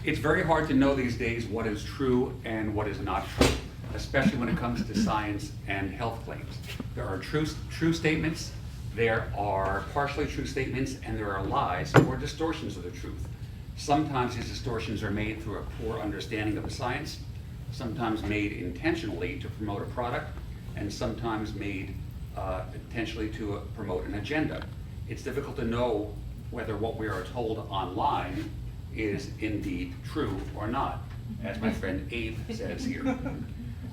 It's very hard to know these days what is true and what is not true, especially when it comes to science and health claims. There are true statements, there are partially true statements, and there are lies or distortions of the truth. Sometimes these distortions are made through a poor understanding of the science, sometimes made intentionally to promote a product, and sometimes made intentionally to promote an agenda. It's difficult to know whether what we are told online is indeed true or not, as my friend Abe says here.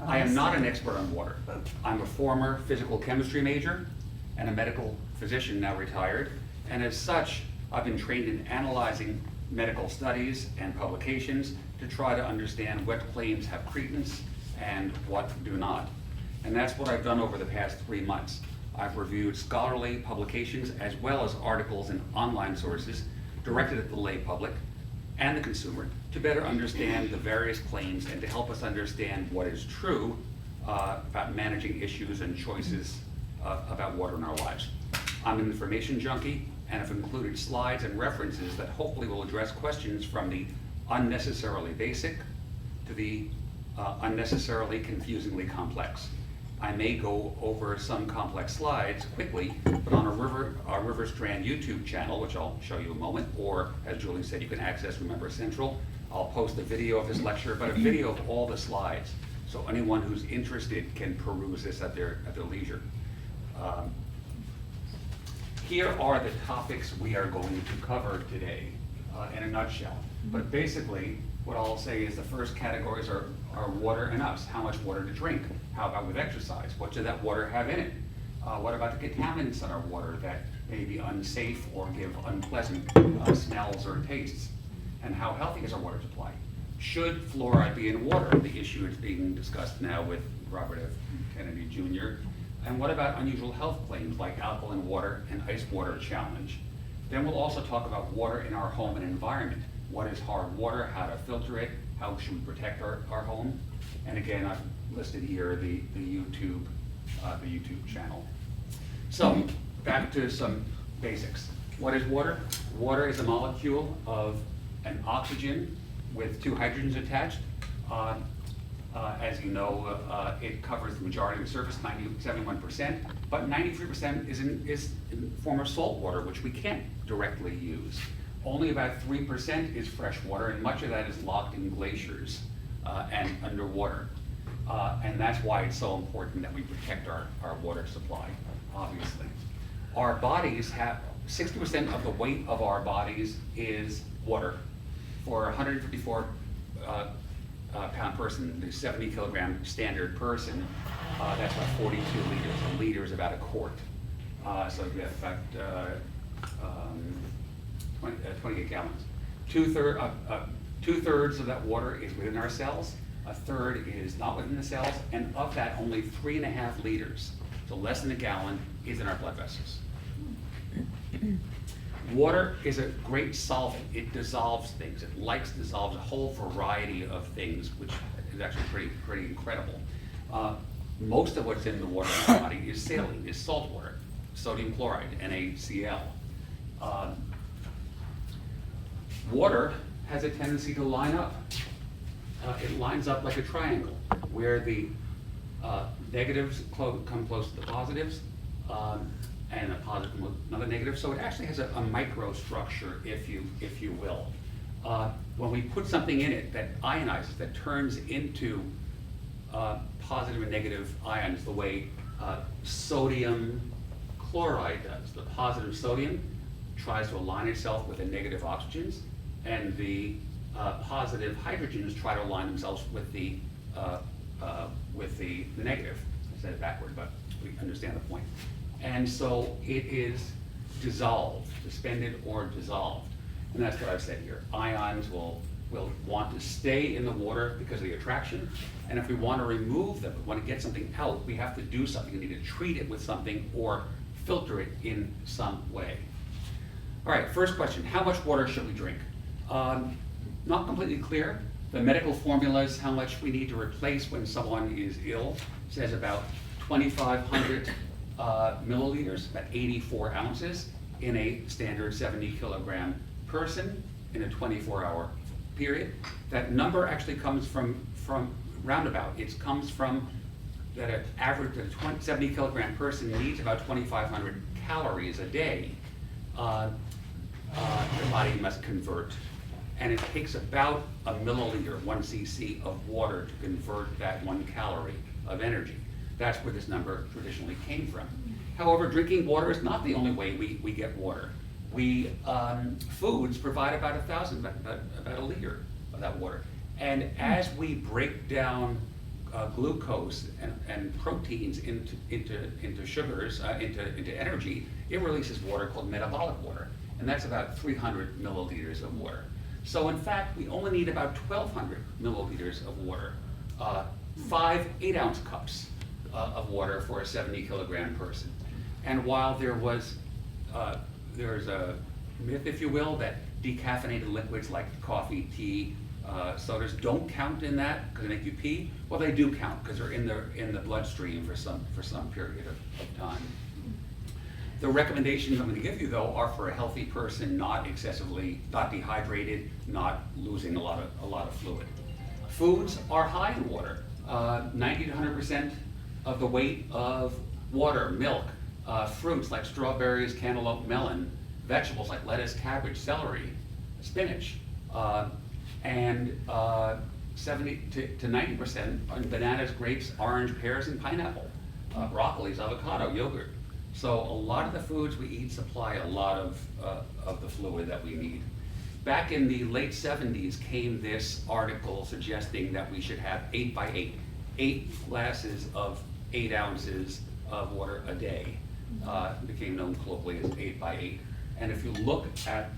I am not an expert on water. I'm a former physical chemistry major and a medical physician, now retired, and as such, I've been trained in analyzing medical studies and publications to try to understand what claims have credence and what do not. And that's what I've done over the past 3 months. I've reviewed scholarly publications as well as articles and online sources directed at the lay public and the consumer to better understand the various claims and to help us understand what is true about managing issues and choices about water in our lives. I'm an information junkie and have included slides and references that hopefully will address questions from the unnecessarily basic to the unnecessarily confusingly complex. I may go over some complex slides quickly, but on our River Strand YouTube channel, which I'll show you in a moment, or as Julie said, you can access Remember Central, I'll post a video of this lecture, but a video of all the slides, so anyone who's interested can peruse this at their leisure. Here are the topics we are going to cover today in a nutshell. But basically, what I'll say is the first categories are water and us. How much water to drink? How about with exercise? What should that water have in it? What about the contaminants in our water that may be unsafe or give unpleasant smells or tastes? And how healthy is our water supply? Should fluoride be in water? The issue is being discussed now with Robert F. Kennedy Jr. And what about unusual health claims like alkaline water and ice water challenge? Then we'll also talk about water in our home and environment. What is hard water, how to filter it, how should we protect our home? And again, I've listed here the YouTube channel. So back to some basics. What is water? Water is a molecule of an oxygen with 2 hydrogens attached. As you know, it covers the majority of the surface, 71%, but 93% is in the form of salt water, which we can't directly use. Only about 3% is fresh water, and much of that is locked in glaciers and underwater. And that's why it's so important that we protect our water supply, obviously. Our bodies have, 60% of the weight of our bodies is water. For a 154 pound person, the 70 kilogram standard person, that's about 42 liters. A liter is about a quart. So you have about 28 gallons. Two-thirds of that water is within our cells, a third is not within the cells, and of that, only 3.5 liters, so less than a gallon, is in our blood vessels. Water is a great solvent. It dissolves things. It dissolves a whole variety of things, which is actually pretty incredible. Most of what's in the water in our body is saline, is salt water, sodium chloride, NaCl. Water has a tendency to line up. It lines up like a triangle, where the negatives come close to the positives, and a positive come with another negative. So it actually has a microstructure, if you will. When we put something in it that ionizes, that turns into positive and negative ions, the way sodium chloride does. The positive sodium tries to align itself with the negative oxygens, and the positive hydrogens try to align themselves with the negative. I said it backward, but we understand the point. And so it is dissolved, suspended or dissolved. And that's what I've said here. Ions will want to stay in the water because of the attraction. And if we want to remove them, we want to get something out, we have to do something. We need to treat it with something or filter it in some way. All right, first question, how much water should we drink? Not completely clear. The medical formulas, how much we need to replace when someone is ill, says about 2,500 milliliters, about 84 ounces, in a standard 70 kilogram person in a 24-hour period. That number actually comes from roundabout. It comes from that an average of 70 kilogram person needs about 2,500 calories a day. The body must convert. And it takes about a milliliter, 1 cc of water to convert that 1 calorie of energy. That's where this number traditionally came from. However, drinking water is not the only way we get water. Foods provide about a liter of that water. And as we break down glucose and proteins into sugars, into energy, it releases water called metabolic water. And that's about 300 milliliters of water. So in fact, we only need about 1,200 milliliters of water, 5 8-ounce cups of water for a 70 kilogram person. And while there's a myth, if you will, that decaffeinated liquids like coffee, tea, sodas don't count in that because they make you pee, well, they do count because they're in the bloodstream for some period of time. The recommendations I'm going to give you, though, are for a healthy person, not dehydrated, not losing a lot of fluid. Foods are high in water, 90 to 100% of the weight of water, milk, fruits like strawberries, cantaloupe, melon, vegetables like lettuce, cabbage, celery, spinach, and 70 to 90% on bananas, grapes, orange, pears, and pineapple, broccolis, avocado, yogurt. So a lot of the foods we eat supply a lot of the fluid that we need. Back in the late 70s came this article suggesting that we should have 8 by 8, 8 glasses of 8 ounces of water a day. Became known colloquially as 8 by 8. And if you look at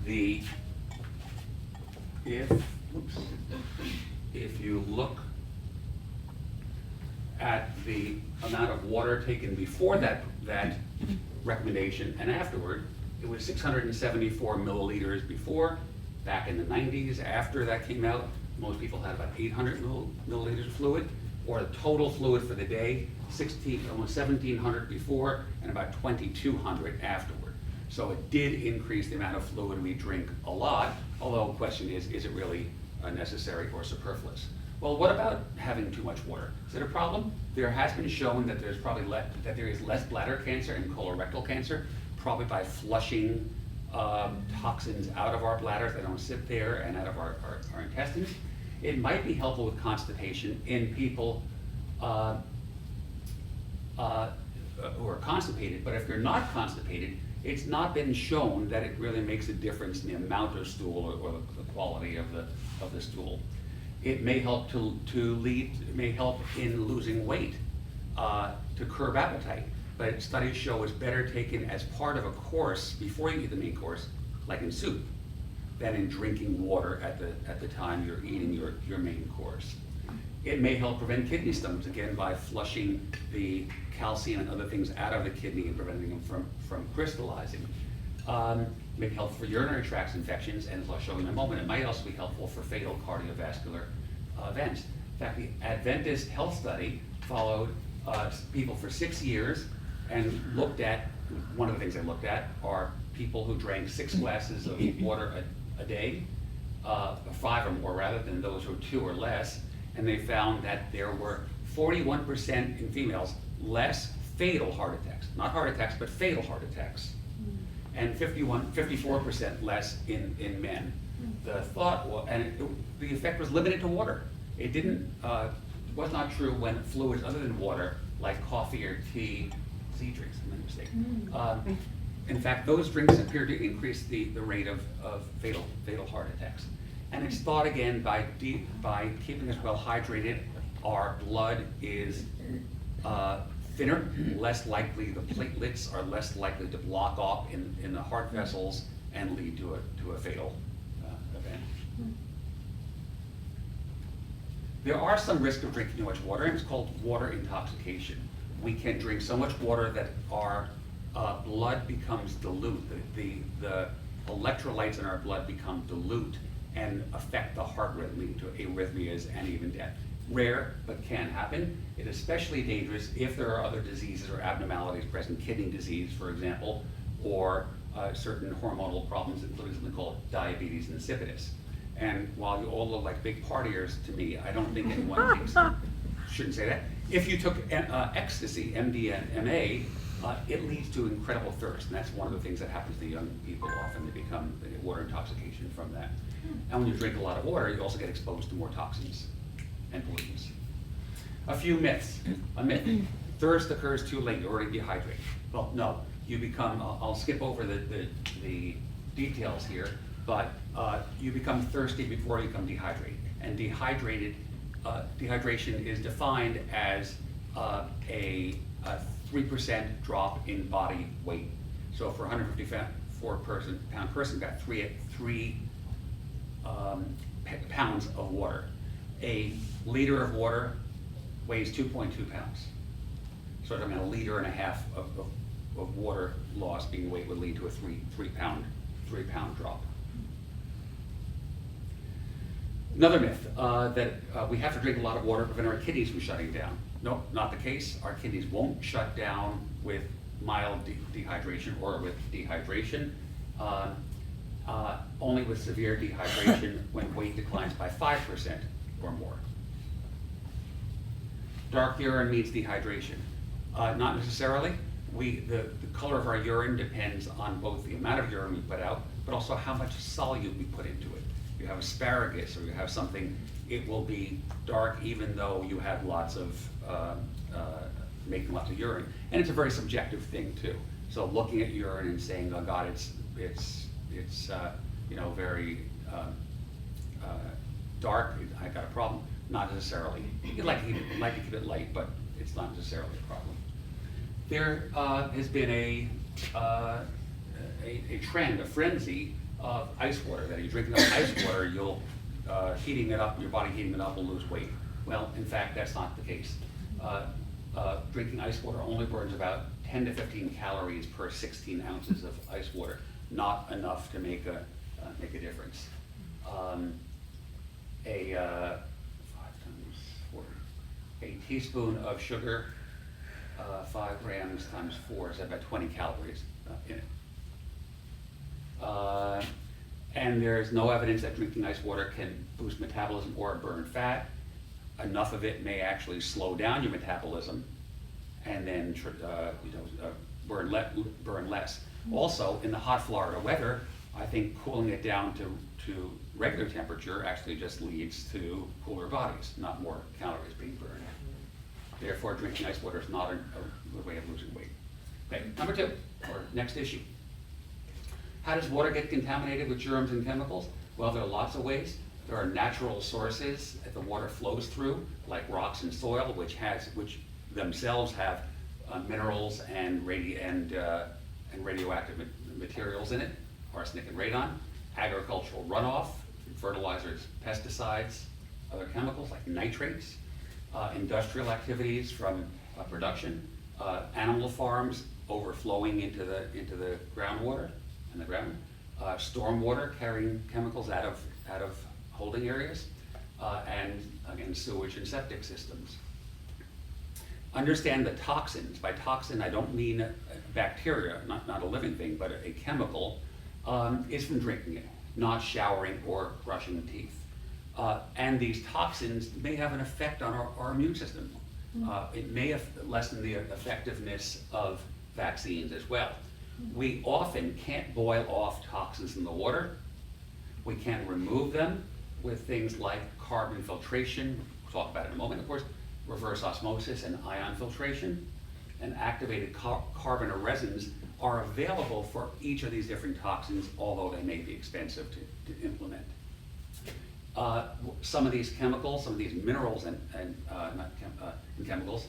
if you look at the amount of water taken before that recommendation and afterward, it was 674 milliliters before. Back in the 90s, after that came out, most people had about 800 milliliters of fluid, or the total fluid for the day, almost 1,700 before, and about 2,200 afterward. So it did increase the amount of fluid we drink a lot, although the question is it really necessary or superfluous? Well, what about having too much water? Is it a problem? There has been shown that there is less bladder cancer and colorectal cancer, probably by flushing toxins out of our bladders. They don't sit there and out of our intestines. It might be helpful with constipation in people who are constipated, but if they're not constipated, it's not been shown that it really makes a difference in the amount of stool or the quality of the stool. It may help it may help in losing weight, to curb appetite, but studies show it's better taken as part of a course before you eat the main course, like in soup, than in drinking water at the time you're eating your main course. It may help prevent kidney stones, again, by flushing the calcium and other things out of the kidney and preventing them from crystallizing. May be helpful for urinary tract infections, and as I'll show you in a moment, it might also be helpful for fatal cardiovascular events. In fact, the Adventist Health Study followed people for 6 years and looked at, one of the things they looked at are people who drank 6 glasses of water a day, 5 or more rather, than those who 2 or less, and they found that there were 41% in females less fatal heart attacks, not heart attacks, but fatal heart attacks, and 54% less in men. The thought was, the effect was limited to water. It was not true when fluids other than water, like coffee or tea, drinks, I made a mistake. In fact, those drinks appear to increase the rate of fatal heart attacks. And it's thought, again, by keeping us well hydrated, our blood is thinner, less likely, the platelets are less likely to block off in the heart vessels and lead to a fatal event. There are some risks of drinking too much water, and it's called water intoxication. We can drink so much water that our blood becomes dilute. The electrolytes in our blood become dilute and affect the heart rhythm, leading to arrhythmias and even death. Rare, but can happen. It is especially dangerous if there are other diseases or abnormalities present, kidney disease, for example, or certain hormonal problems, including something called diabetes insipidus. And while you all look like big partiers to me, I don't think anyone thinks, shouldn't say that. If you took ecstasy, MDMA, it leads to incredible thirst, and that's one of the things that happens to young people often. They become water intoxication from that. And when you drink a lot of water, you also get exposed to more toxins and pollutants. A few myths. A myth: thirst occurs too late, you're already dehydrated. Well, no, you become, I'll skip over the details here, but you become thirsty before you become dehydrated. And dehydration is defined as a 3% drop in body weight. So for 154 pound person, got three pounds of water. A liter of water weighs 2.2 pounds. So I mean, a liter and a half of water loss being weight would lead to a three pound drop. Another myth, that we have to drink a lot of water to prevent our kidneys from shutting down. No, not the case. Our kidneys won't shut down with mild dehydration or with dehydration. Only with severe dehydration when weight declines by 5% or more. Dark urine means dehydration. Not necessarily. The color of our urine depends on both the amount of urine we put out, but also how much solute we put into it. If you have asparagus or you have something, it will be dark even though you have lots of, making lots of urine. And it's a very subjective thing too. So looking at urine and saying, oh God, it's very dark, I got a problem. Not necessarily. You'd like to keep it light, but it's not necessarily a problem. There has been a trend, a frenzy of ice water, that if you drink enough ice water, you'll heating it up, your body heating it up will lose weight. Well, in fact, that's not the case. Drinking ice water only burns about 10 to 15 calories per 16 ounces of ice water, not enough to make a difference. 5 times 4, a teaspoon of sugar, 5 grams times 4 is about 20 calories in it. And there's no evidence that drinking ice water can boost metabolism or burn fat. Enough of it may actually slow down your metabolism and then burn less. Also, in the hot Florida weather, I think cooling it down to regular temperature actually just leads to cooler bodies, not more calories being burned. Therefore, drinking ice water is not a good way of losing weight. Okay, number 2, or next issue. How does water get contaminated with germs and chemicals? Well, there are lots of ways. There are natural sources that the water flows through, like rocks and soil, which themselves have minerals and radioactive materials in it, arsenic and radon. Agricultural runoff, fertilizers, pesticides, other chemicals like nitrates, industrial activities from production, animal farms overflowing into the groundwater and the ground, storm water carrying chemicals out of holding areas, and again, sewage and septic systems. Understand the toxins. By toxin, I don't mean bacteria, not a living thing, but a chemical, is from drinking it, not showering or brushing teeth. And these toxins may have an effect on our immune system. It may lessen the effectiveness of vaccines as well. We often can't boil off toxins in the water. We can't remove them with things like carbon filtration, we'll talk about it in a moment, of course, reverse osmosis and ion filtration. And activated carbon or resins are available for each of these different toxins, although they may be expensive to implement. Some of these chemicals, some of these minerals and chemicals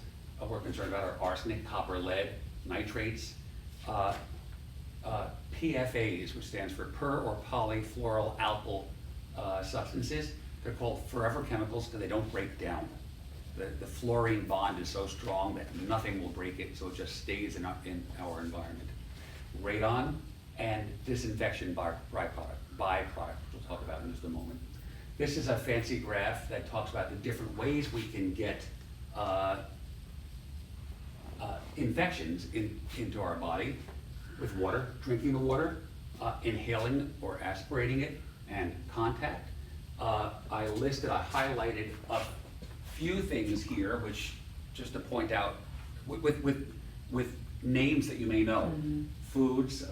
we're concerned about are arsenic, copper, lead, nitrates, PFAs, which stands for per or polyfluoroalkyl substances. They're called forever chemicals because they don't break down. The fluorine bond is so strong that nothing will break it, so it just stays in our environment. Radon and disinfection byproduct, which we'll talk about in just a moment. This is a fancy graph that talks about the different ways we can get infections into our body with water, drinking the water, inhaling or aspirating it, and contact. I highlighted a few things here, which, just to point out, with names that you may know. Foods,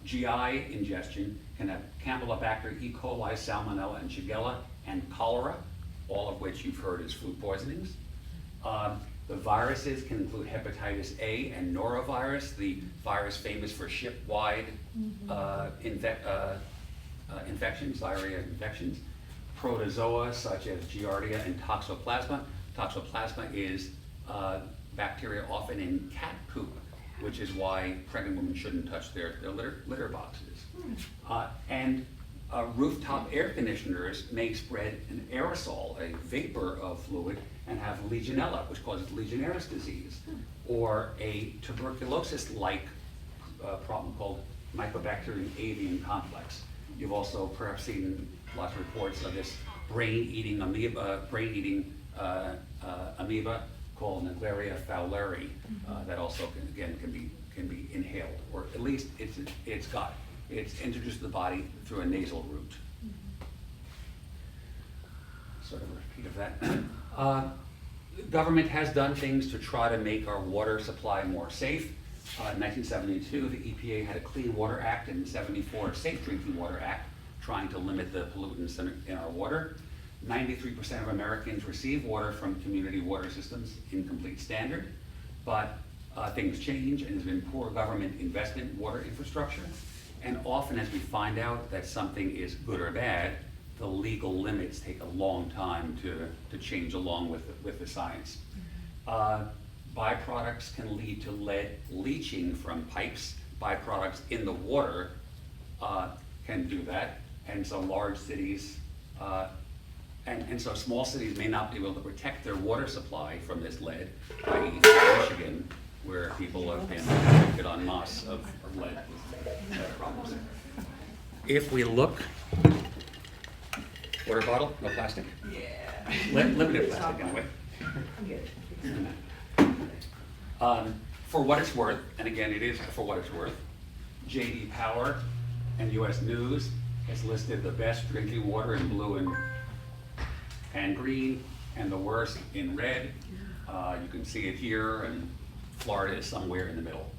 GI ingestion can have Campylobacter, E. coli, Salmonella, and Shigella, and cholera, all of which you've heard as food poisonings. The viruses can include hepatitis A and norovirus, the virus famous for ship-wide infections, diarrhea infections. Protozoa such as Giardia and Toxoplasma. Toxoplasma is bacteria often in cat poop, which is why pregnant women shouldn't touch their litter boxes. And rooftop air conditioners may spread an aerosol, a vapor of fluid, and have Legionella, which causes Legionnaire's disease, or a tuberculosis-like problem called Mycobacterium avium complex. You've also perhaps seen lots of reports of this brain-eating amoeba called Naegleria fowleri, that also can be inhaled, or at least it's introduced to the body through a nasal route. Sort of a repeat of that. Government has done things to try to make our water supply more safe. In 1972, the EPA had a Clean Water Act, and in 74, a Safe Drinking Water Act, trying to limit the pollutants in our water. 93% of Americans receive water from community water systems in complete standard, but things change, and there's been poor government investment in water infrastructure. And often, as we find out that something is good or bad, the legal limits take a long time to change along with the science. Byproducts can lead to lead leaching from pipes. Byproducts in the water can do that, and so large cities, and so small cities may not be able to protect their water supply from this lead, i.e. Michigan, where people have been convicted en masse of lead problems. If we look, water bottle, no plastic? Yeah. Limited plastic anyway. For what it's worth, and again, it is for what it's worth, J.D. Power and U.S. News has listed the best drinking water in blue and green, and the worst in red. You can see it here, and Florida is somewhere in the middle.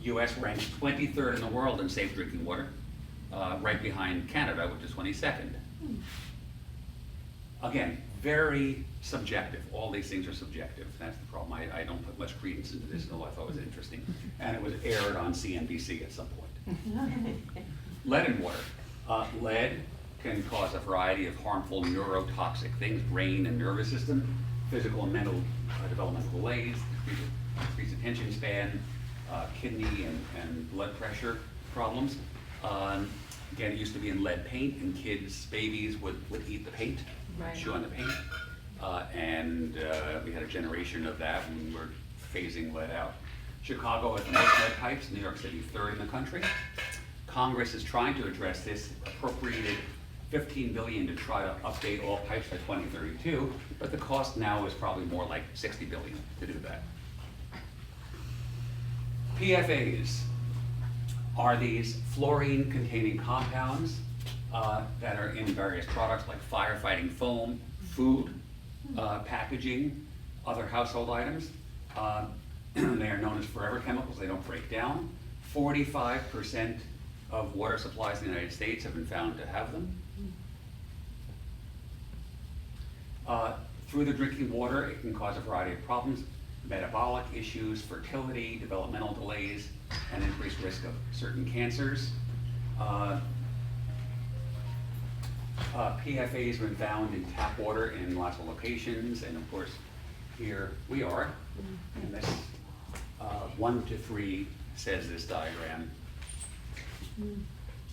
U.S. ranks 23rd in the world in safe drinking water, right behind Canada, which is 22nd. Again, very subjective. All these things are subjective. That's the problem. I don't put much credence into this, although I thought it was interesting. And it was aired on CNBC at some point. Lead in water. Lead can cause a variety of harmful neurotoxic things, brain and nervous system, physical and mental developmental delays, decreased attention span, kidney and blood pressure problems. Again, it used to be in lead paint, and babies would eat the paint, Right. chew on the paint. And we had a generation of that when we were phasing lead out. Chicago has the most lead pipes, New York City third in the country. Congress is trying to address this, appropriated $15 billion to try to update all pipes by 2032, but the cost now is probably more like $60 billion to do that. PFAs are these fluorine-containing compounds that are in various products like firefighting foam, food, packaging, other household items. They are known as forever chemicals. They don't break down. 45% of water supplies in the United States have been found to have them. Through the drinking water, it can cause a variety of problems: metabolic issues, fertility, developmental delays, and increased risk of certain cancers. PFAs have been found in tap water in lots of locations, and of course, here we are. And this 1 to 3 says this diagram.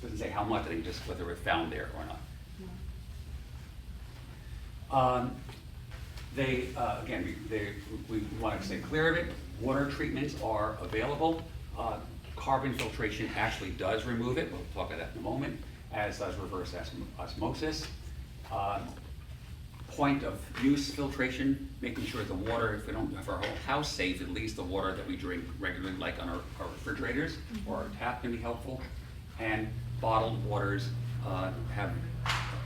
Doesn't say how much, I think just whether it's found there or not. We want to stay clear of it. Water treatments are available. Carbon filtration actually does remove it. We'll talk about that in a moment, as does reverse osmosis. Point of use filtration, making sure the water, if we don't have our whole house safe, at least the water that we drink regularly, like on our refrigerators or our tap, can be helpful. And bottled waters have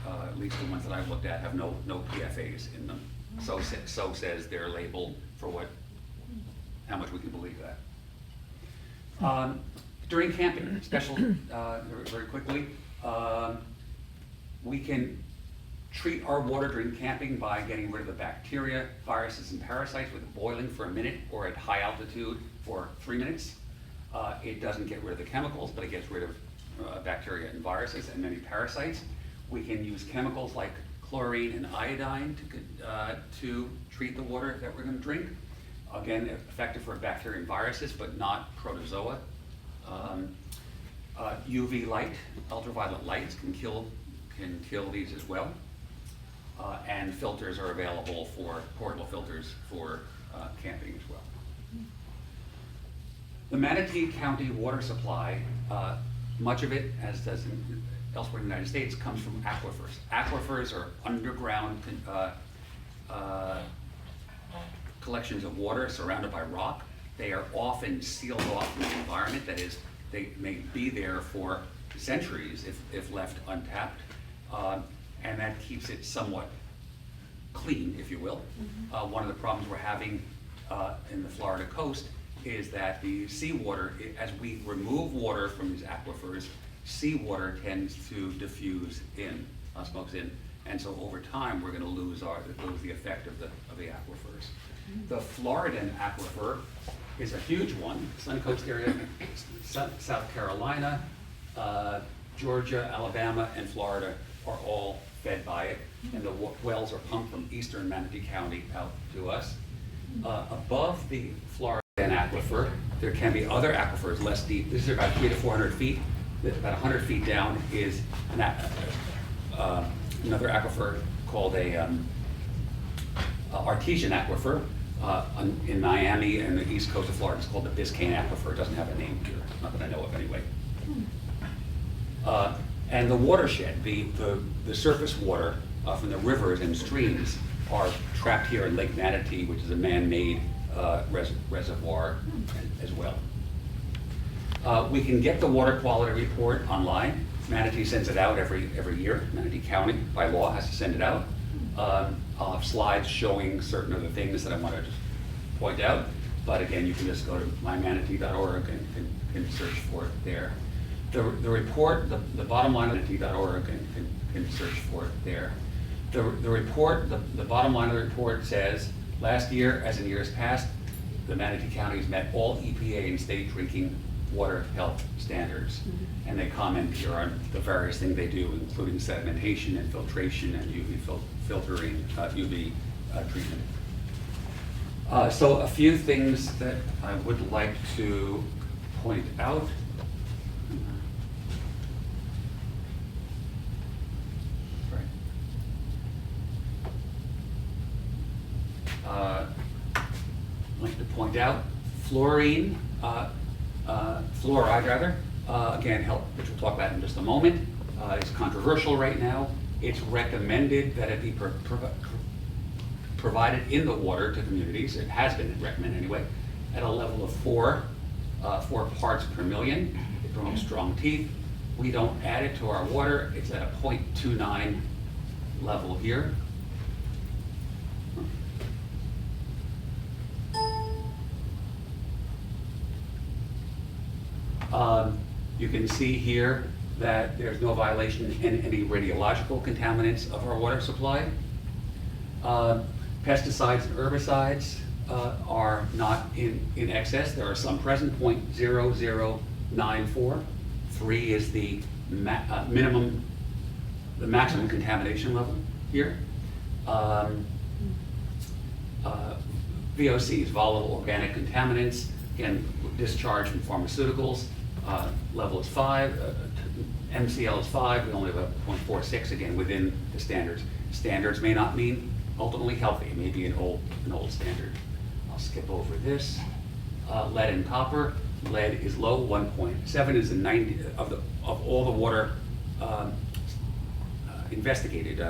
at least the ones that I've looked at, have no PFAs in them. So says their label for how much we can believe that. During camping, very quickly, we can treat our water during camping by getting rid of the bacteria, viruses, and parasites with boiling for a minute or at high altitude for 3 minutes. It doesn't get rid of the chemicals, but it gets rid of bacteria and viruses and many parasites. We can use chemicals like chlorine and iodine to treat the water that we're going to drink. Again, effective for bacteria and viruses, but not protozoa. UV light, ultraviolet lights can kill these as well. And filters are available portable filters for camping as well. The Manatee County water supply, much of it, as does elsewhere in the United States, comes from aquifers. Aquifers are underground collections of water surrounded by rock. They are often sealed off from the environment. That is, they may be there for centuries if left untapped, and that keeps it somewhat clean, if you will. One of the problems we're having in the Florida coast is that the seawater, as we remove water from these aquifers, seawater tends to diffuse in, osmosis in, and so over time we're going to lose the effect of the aquifers. The Floridan aquifer is a huge one. Suncoast area, South Carolina, Georgia, Alabama, and Florida are all fed by it, and the wells are pumped from eastern Manatee County out to us. Above the Floridan aquifer, there can be other aquifers less deep. This is about 300 to 400 feet. About 100 feet down is another aquifer called a artesian aquifer. In Miami and the east coast of Florida, it's called the Biscayne aquifer. It doesn't have a name here, not that I know of anyway. And the watershed, the surface water from the rivers and streams are trapped here in Lake Manatee, which is a man-made reservoir as well. We can get the water quality report online. Manatee sends it out every year. Manatee County, by law, has to send it out. I'll have slides showing certain of the things that I want to just point out. But again, you can just go to mymanatee.org and search for it there. The report, the bottom line of manatee.org and search for it there. The report, the bottom line of the report says, last year, as in years past, the Manatee County has met all EPA and state drinking water health standards. And they comment here on the various things they do, including sedimentation and filtration and UV filtering, UV treatment. So a few things that I would like to point out. I'd like to point out fluoride rather, again, which we'll talk about in just a moment, is controversial right now. It's recommended that it be provided in the water to communities. It has been recommended anyway, at a level of 4 parts per million. It promotes strong teeth. We don't add it to our water. It's at a 0.29 level here. You can see here that there's no violation in any radiological contaminants of our water supply. Pesticides and herbicides are not in excess. There are some present, 0.0094. 3 is the maximum contamination level here. VOCs, volatile organic contaminants, again, discharge from pharmaceuticals. Level is 5, MCL is 5, we only have a 0.46, again, within the standards. Standards may not mean ultimately healthy, it may be an old standard. I'll skip over this. Lead and copper. Lead is low, 1.7 is the 90 of all the water investigated,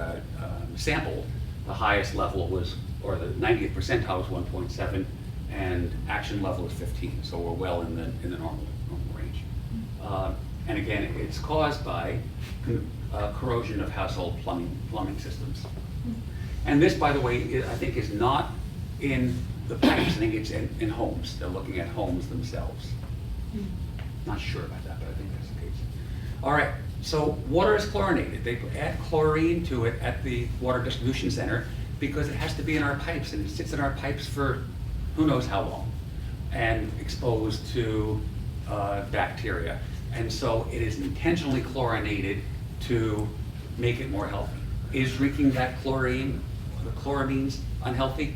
sampled. The highest level was, or the 90th percentile was 1.7, and action level is 15. So we're well in the normal range. And again, it's caused by corrosion of household plumbing systems. And this, by the way, I think is not in the pipes. I think it's in homes. They're looking at homes themselves. Not sure about that, but I think that's the case. All right, so water is chlorinated. They add chlorine to it at the water distribution center because it has to be in our pipes, and it sits in our pipes for who knows how long, and exposed to bacteria. And so it is intentionally chlorinated to make it more healthy. Is drinking that chlorine, the chloramines, unhealthy?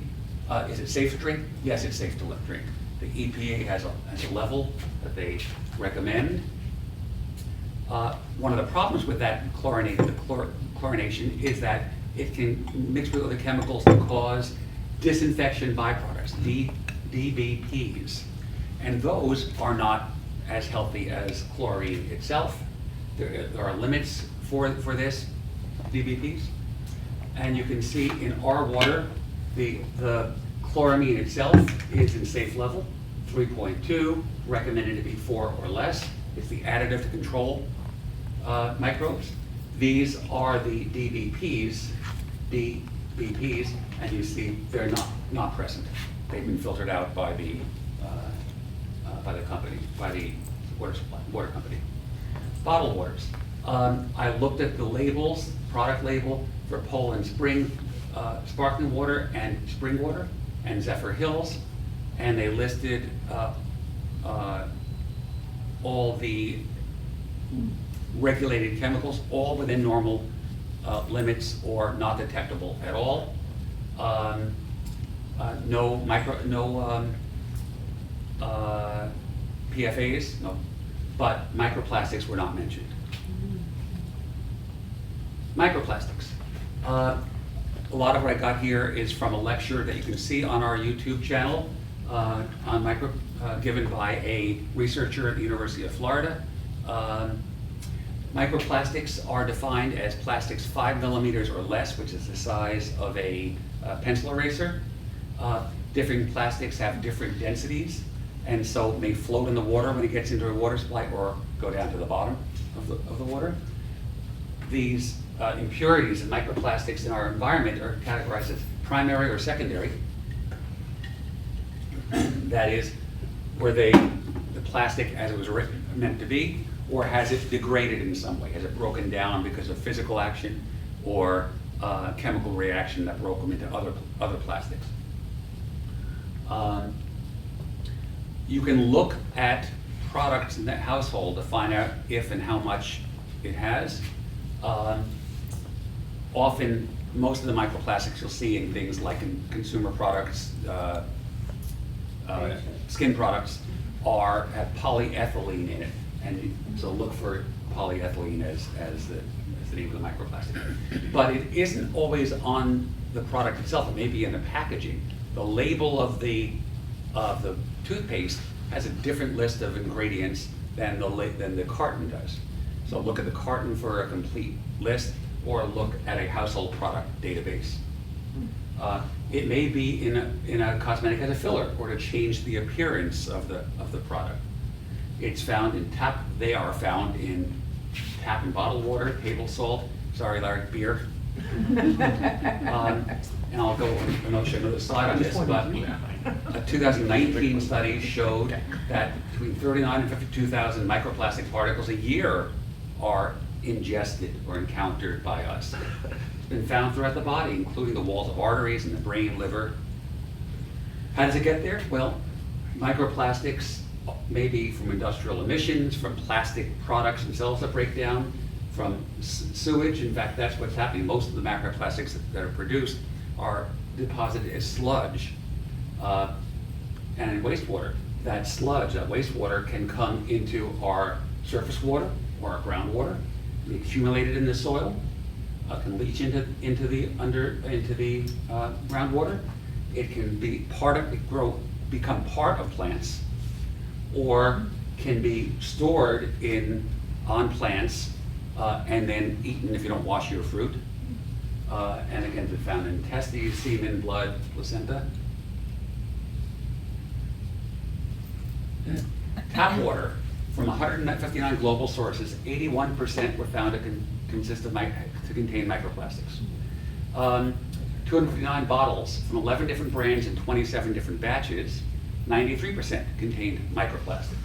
Is it safe to drink? Yes, it's safe to drink. The EPA has a level that they recommend. One of the problems with that chlorination is that it can mix with other chemicals and cause disinfection byproducts, DBPs. And those are not as healthy as chlorine itself. There are limits for this, DBPs. And you can see in our water, the chloramine itself is in safe level, 3.2, recommended to be 4 or less. It's the additive to control microbes. These are the DBPs, and you see they're not present. They've been filtered out by the company, by the water company. Bottled waters. I looked at the labels, product label for Poland Spring sparkling water and spring water and Zephyr Hills, and they listed all the regulated chemicals, all within normal limits or not detectable at all. No PFAs, no, but microplastics were not mentioned. Microplastics. A lot of what I got here is from a lecture that you can see on our YouTube channel given by a researcher at the University of Florida. Microplastics are defined as plastics 5 millimeters or less, which is the size of a pencil eraser. Different plastics have different densities, and so may float in the water when it gets into a water supply or go down to the bottom of the water. These impurities and microplastics in our environment are categorized as primary or secondary. That is, were the plastic as it was meant to be, or has it degraded in some way? Has it broken down because of physical action or chemical reaction that broke them into other plastics? You can look at products in that household to find out if and how much it has. Often, most of the microplastics you'll see in things like in consumer products, skin products, have polyethylene in it. And so look for polyethylene as the name of the microplastic. But it isn't always on the product itself. It may be in the packaging. The label of the toothpaste has a different list of ingredients than the carton does. So look at the carton for a complete list, or look at a household product database. It may be in a cosmetic as a filler, or to change the appearance of the product. It's found in they are found in tap and bottled water, table salt, sorry Larry, beer. And I'll go and show another slide on this, but a 2019 study showed that between 39 and 52,000 microplastic particles a year are ingested or encountered by us. It's been found throughout the body, including the walls of arteries and the brain, liver. How does it get there? Well, microplastics may be from industrial emissions, from plastic products themselves that break down, from sewage. In fact, that's what's happening. Most of the macroplastics that are produced are deposited as sludge. And in wastewater, that sludge, that wastewater can come into our surface water or our groundwater, be accumulated in the soil, can leach into the groundwater. It can be become part of plants, or can be stored on plants and then eaten if you don't wash your fruit. And again, it's found in testes, semen, blood, placenta. Tap water From 159 global sources, 81% were found to contain microplastics. 259 bottles from 11 different brands and 27 different batches, 93% contained microplastics.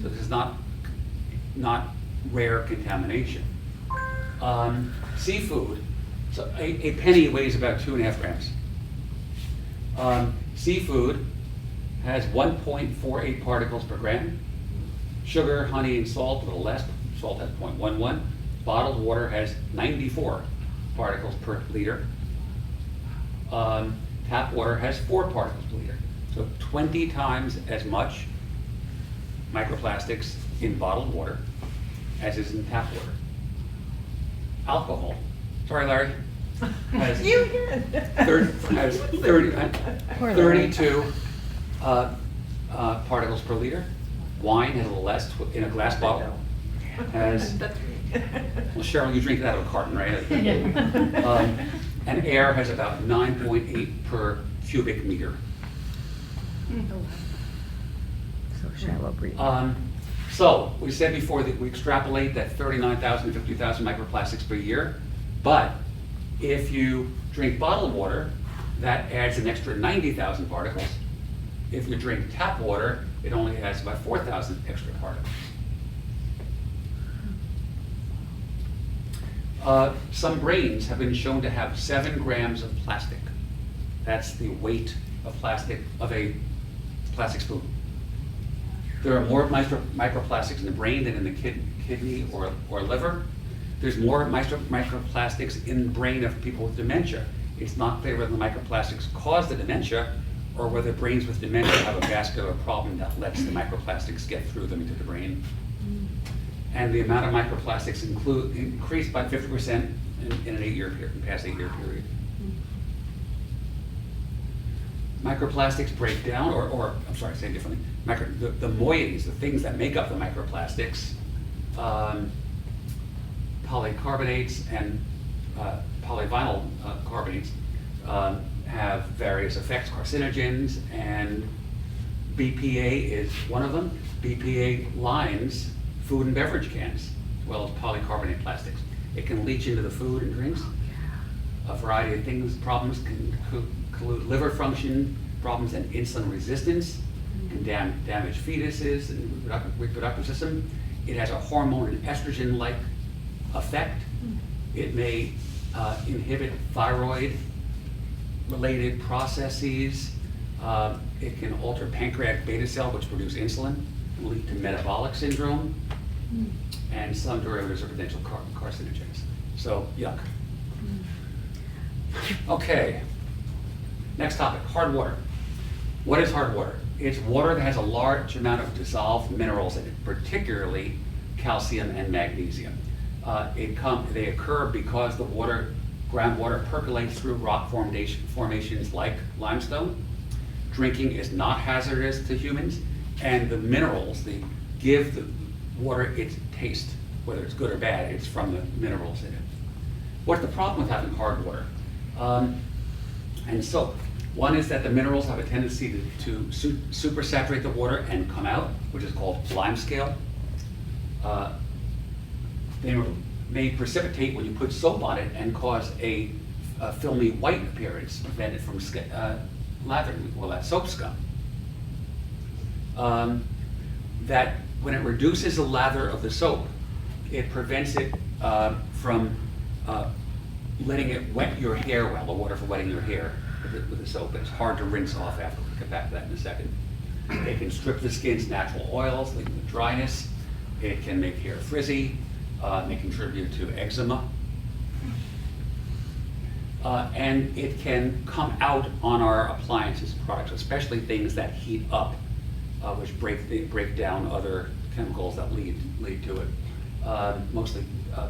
So this is not rare contamination. Seafood, so a penny weighs about 2.5 grams. Seafood has 1.48 particles per gram. Sugar, honey, and salt, a little less. Salt has 0.11. Bottled water has 94 particles per liter. Tap water has 4 particles per liter. So 20 times as much microplastics in bottled water as is in tap water. Alcohol, sorry Larry, has, You again. 32 particles per liter. Wine has a little less in a glass bottle. Has, well Cheryl, you drink it out of a carton, right? And air has about 9.8 per cubic meter. So shallow breathing. So we said before that we extrapolate that 39,000 to 50,000 microplastics per year, but if you drink bottled water, that adds an extra 90,000 particles. If you drink tap water, it only has about 4,000 extra particles. Some brains have been shown to have 7 grams of plastic. That's the weight of plastic of a plastic spoon. There are more microplastics in the brain than in the kidney or liver. There's more microplastics in the brain of people with dementia. It's not clear whether the microplastics cause the dementia or whether brains with dementia have a vascular problem that lets the microplastics get through them into the brain. And the amount of microplastics increased by 50% in an 8-year period, in the past 8-year period. Microplastics break down, or I'm sorry, say it differently. The moieties, the things that make up the microplastics, polycarbonates and polyvinyl carbonates have various effects, carcinogens, and BPA is one of them. BPA lines food and beverage cans, as well as polycarbonate plastics. It can leach into the food and drinks. A variety of things, problems can include liver function problems and insulin resistance, can damage fetuses and reproductive system. It has a hormone and estrogen-like effect. It may inhibit thyroid-related processes. It can alter pancreatic beta cell, which produce insulin, and lead to metabolic syndrome, and some derivatives are potential carcinogens. So, yuck. Okay, next topic, hard water. What is hard water? It's water that has a large amount of dissolved minerals in it, particularly calcium and magnesium. They occur because the groundwater percolates through rock formations like limestone. Drinking is not hazardous to humans, and the minerals, they give the water its taste, whether it's good or bad, it's from the minerals in it. What's the problem with having hard water? And so, one is that the minerals have a tendency to supersaturate the water and come out, which is called limescale. They may precipitate when you put soap on it and cause a filmy white appearance, prevent it from lathering, well, that's soap scum. That when it reduces the lather of the soap, it prevents it from letting it wet your hair well, the water for wetting your hair with the soap. It's hard to rinse off after. We'll get back to that in a second. It can strip the skin's natural oils, leaving the dryness. It can make hair frizzy. May contribute to eczema. And it can come out on our appliances and products, especially things that heat up, which break down other chemicals that lead to it. Mostly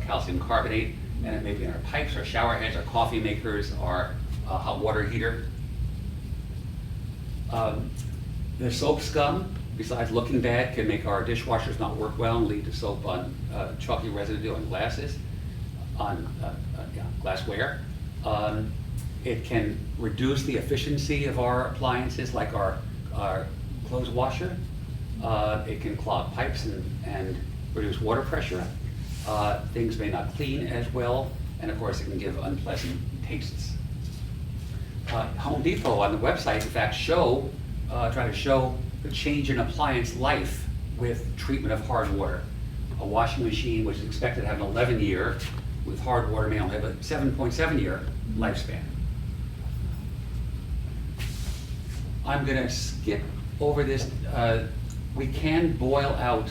calcium carbonate, and it may be in our pipes, our shower heads, our coffee makers, our hot water heater. The soap scum, besides looking bad, can make our dishwashers not work well and lead to soap on chalky residue on glasses, on glassware. It can reduce the efficiency of our appliances, like our clothes washer. It can clog pipes and reduce water pressure. Things may not clean as well, and of course it can give unpleasant tastes. Home Depot on the website, in fact, try to show the change in appliance life with treatment of hard water. A washing machine, which is expected to have an 11-year, with hard water may only have a 7.7-year lifespan. I'm going to skip over this. We can boil out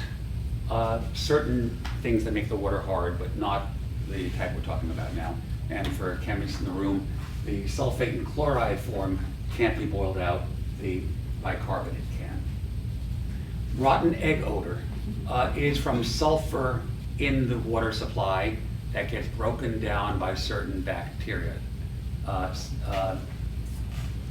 certain things that make the water hard, but not the type we're talking about now. And for chemists in the room, the sulfate and chloride form can't be boiled out. The bicarbonate can. Rotten egg odor is from sulfur in the water supply that gets broken down by certain bacteria,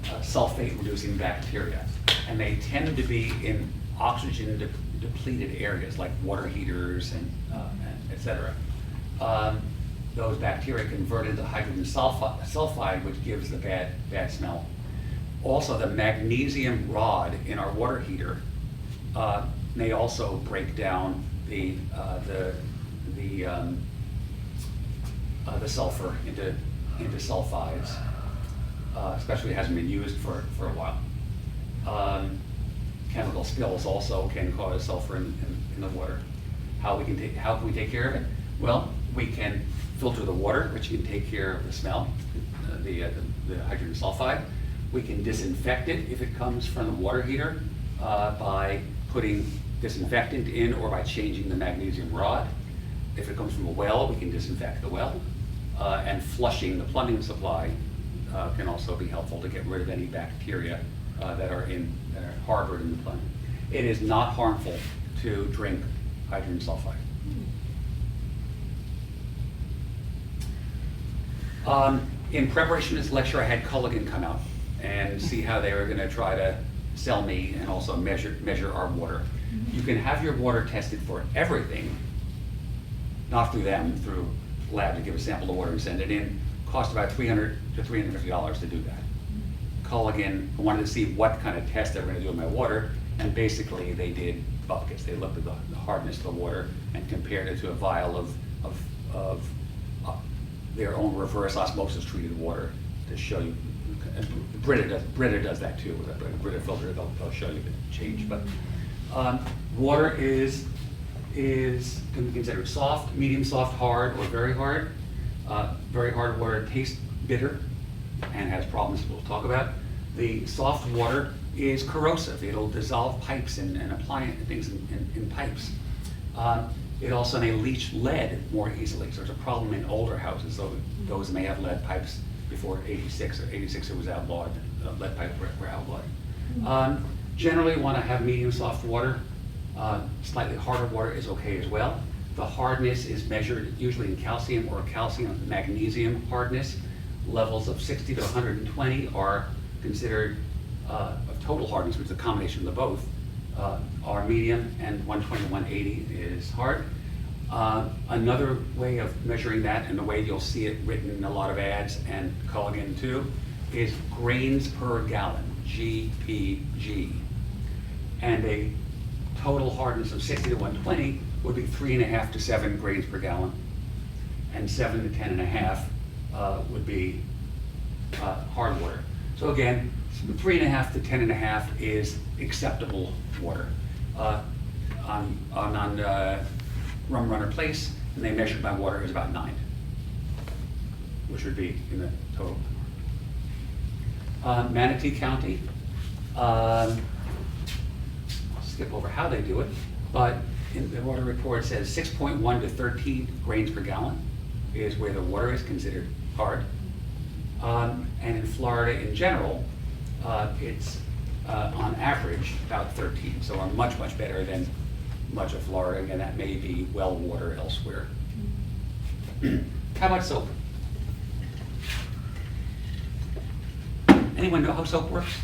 sulfate-reducing bacteria. And they tend to be in oxygen-depleted areas like water heaters and et cetera. Those bacteria convert into hydrogen sulfide, which gives the bad smell. Also, the magnesium rod in our water heater may also break down the sulfur into sulfides, especially if it hasn't been used for a while. Chemical spills also can cause sulfur in the water. How can we take care of it? Well, we can filter the water, which can take care of the smell, the hydrogen sulfide. We can disinfect it if it comes from the water heater by putting disinfectant in or by changing the magnesium rod. If it comes from a well, we can disinfect the well. And flushing the plumbing supply can also be helpful to get rid of any bacteria that are harbored in the plumbing. It is not harmful to drink hydrogen sulfide. In preparation for this lecture, I had Culligan come out and see how they were going to try to sell me and also measure our water. You can have your water tested for everything, not through them, through lab to give a sample of water and send it in. Cost about $300 to $350 to do that. Culligan wanted to see what kind of test they were going to do with my water, and basically they did buckets. They looked at the hardness of the water and compared it to a vial of their own reverse osmosis treated water to show you. Brita does that too. With a Brita filter, they'll show you the change. But water can be considered soft, medium soft, hard, or very hard. Very hard water tastes bitter and has problems we'll talk about. The soft water is corrosive. It'll dissolve pipes and appliance things in pipes. It also may leach lead more easily. So there's a problem in older houses. So those may have lead pipes before 86 or 86 it was outlawed. Lead pipes were outlawed. Generally want to have medium soft water. Slightly harder water is okay as well. The hardness is measured usually in calcium or calcium magnesium hardness. Levels of 60 to 120 are considered of total hardness, which is a combination of the both, are medium, and 120 to 180 is hard. Another way of measuring that, and the way you'll see it written in a lot of ads and Culligan too, is grains per gallon, GPG. And a total hardness of 60 to 120 would be 3.5 to 7 grains per gallon, and 7 to 10.5 would be hard water. So again, 3.5 to 10.5 is acceptable water. On Rum Runner Place, and they measured my water is about 9, which would be in the total. Manatee County, I'll skip over how they do it, but in the water report it says 6.1 to 13 grains per gallon is where the water is considered hard. And in Florida in general, it's on average about 13, so are much, much better than much of Florida, and that may be well water elsewhere. How about soap? Anyone know how soap works?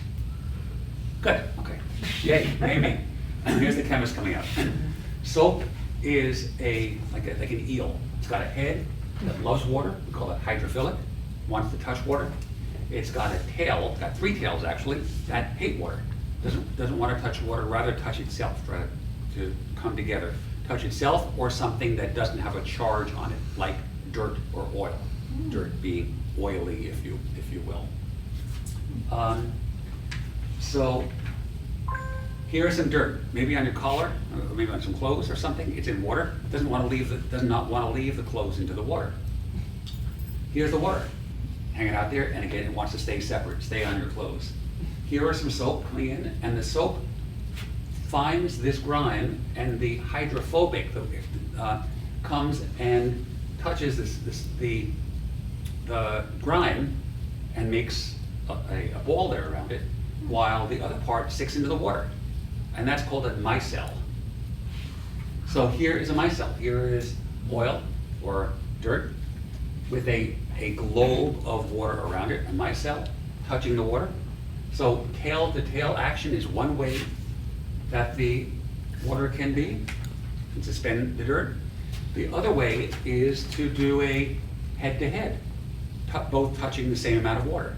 Good, okay. Yay, maybe. Here's the chemist coming out. Soap is like an eel. It's got a head that loves water. We call it hydrophilic, wants to touch water. It's got a tail, it's got 3 tails actually, that hate water. doesn't want to touch water, rather touch itself, try to come together. Touch itself or something that doesn't have a charge on it, like dirt or oil. Dirt being oily, if you will. So here's some dirt, maybe on your collar, or maybe on some clothes or something. It's in water. Does not want to leave the clothes into the water. Here's the water hanging out there, and again, it wants to stay separate, stay on your clothes. Here are some soap coming in, and the soap finds this grime, and the hydrophobic comes and touches the grime and makes a ball there around it, while the other part sticks into the water. And that's called a micelle. So here is a micelle. Here is oil or dirt with a globe of water around it, a micelle touching the water. So tail-to-tail action is one way that the water can be, and suspend the dirt. The other way is to do a head-to-head, both touching the same amount of water.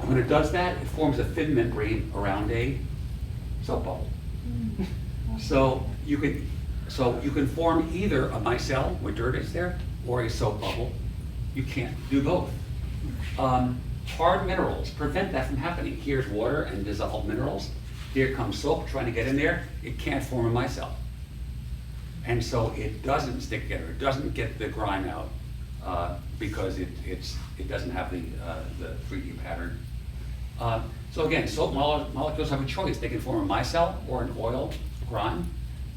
When it does that, it forms a thin membrane around a soap bubble. So you can form either a micelle where dirt is there, or a soap bubble. You can't do both. Hard minerals prevent that from happening. Here's water and dissolved minerals. Here comes soap trying to get in there. It can't form a micelle. And so it doesn't stick together. It doesn't get the grime out because it doesn't have the 3D pattern. So again, soap molecules have a choice. They can form a micelle or an oil grime,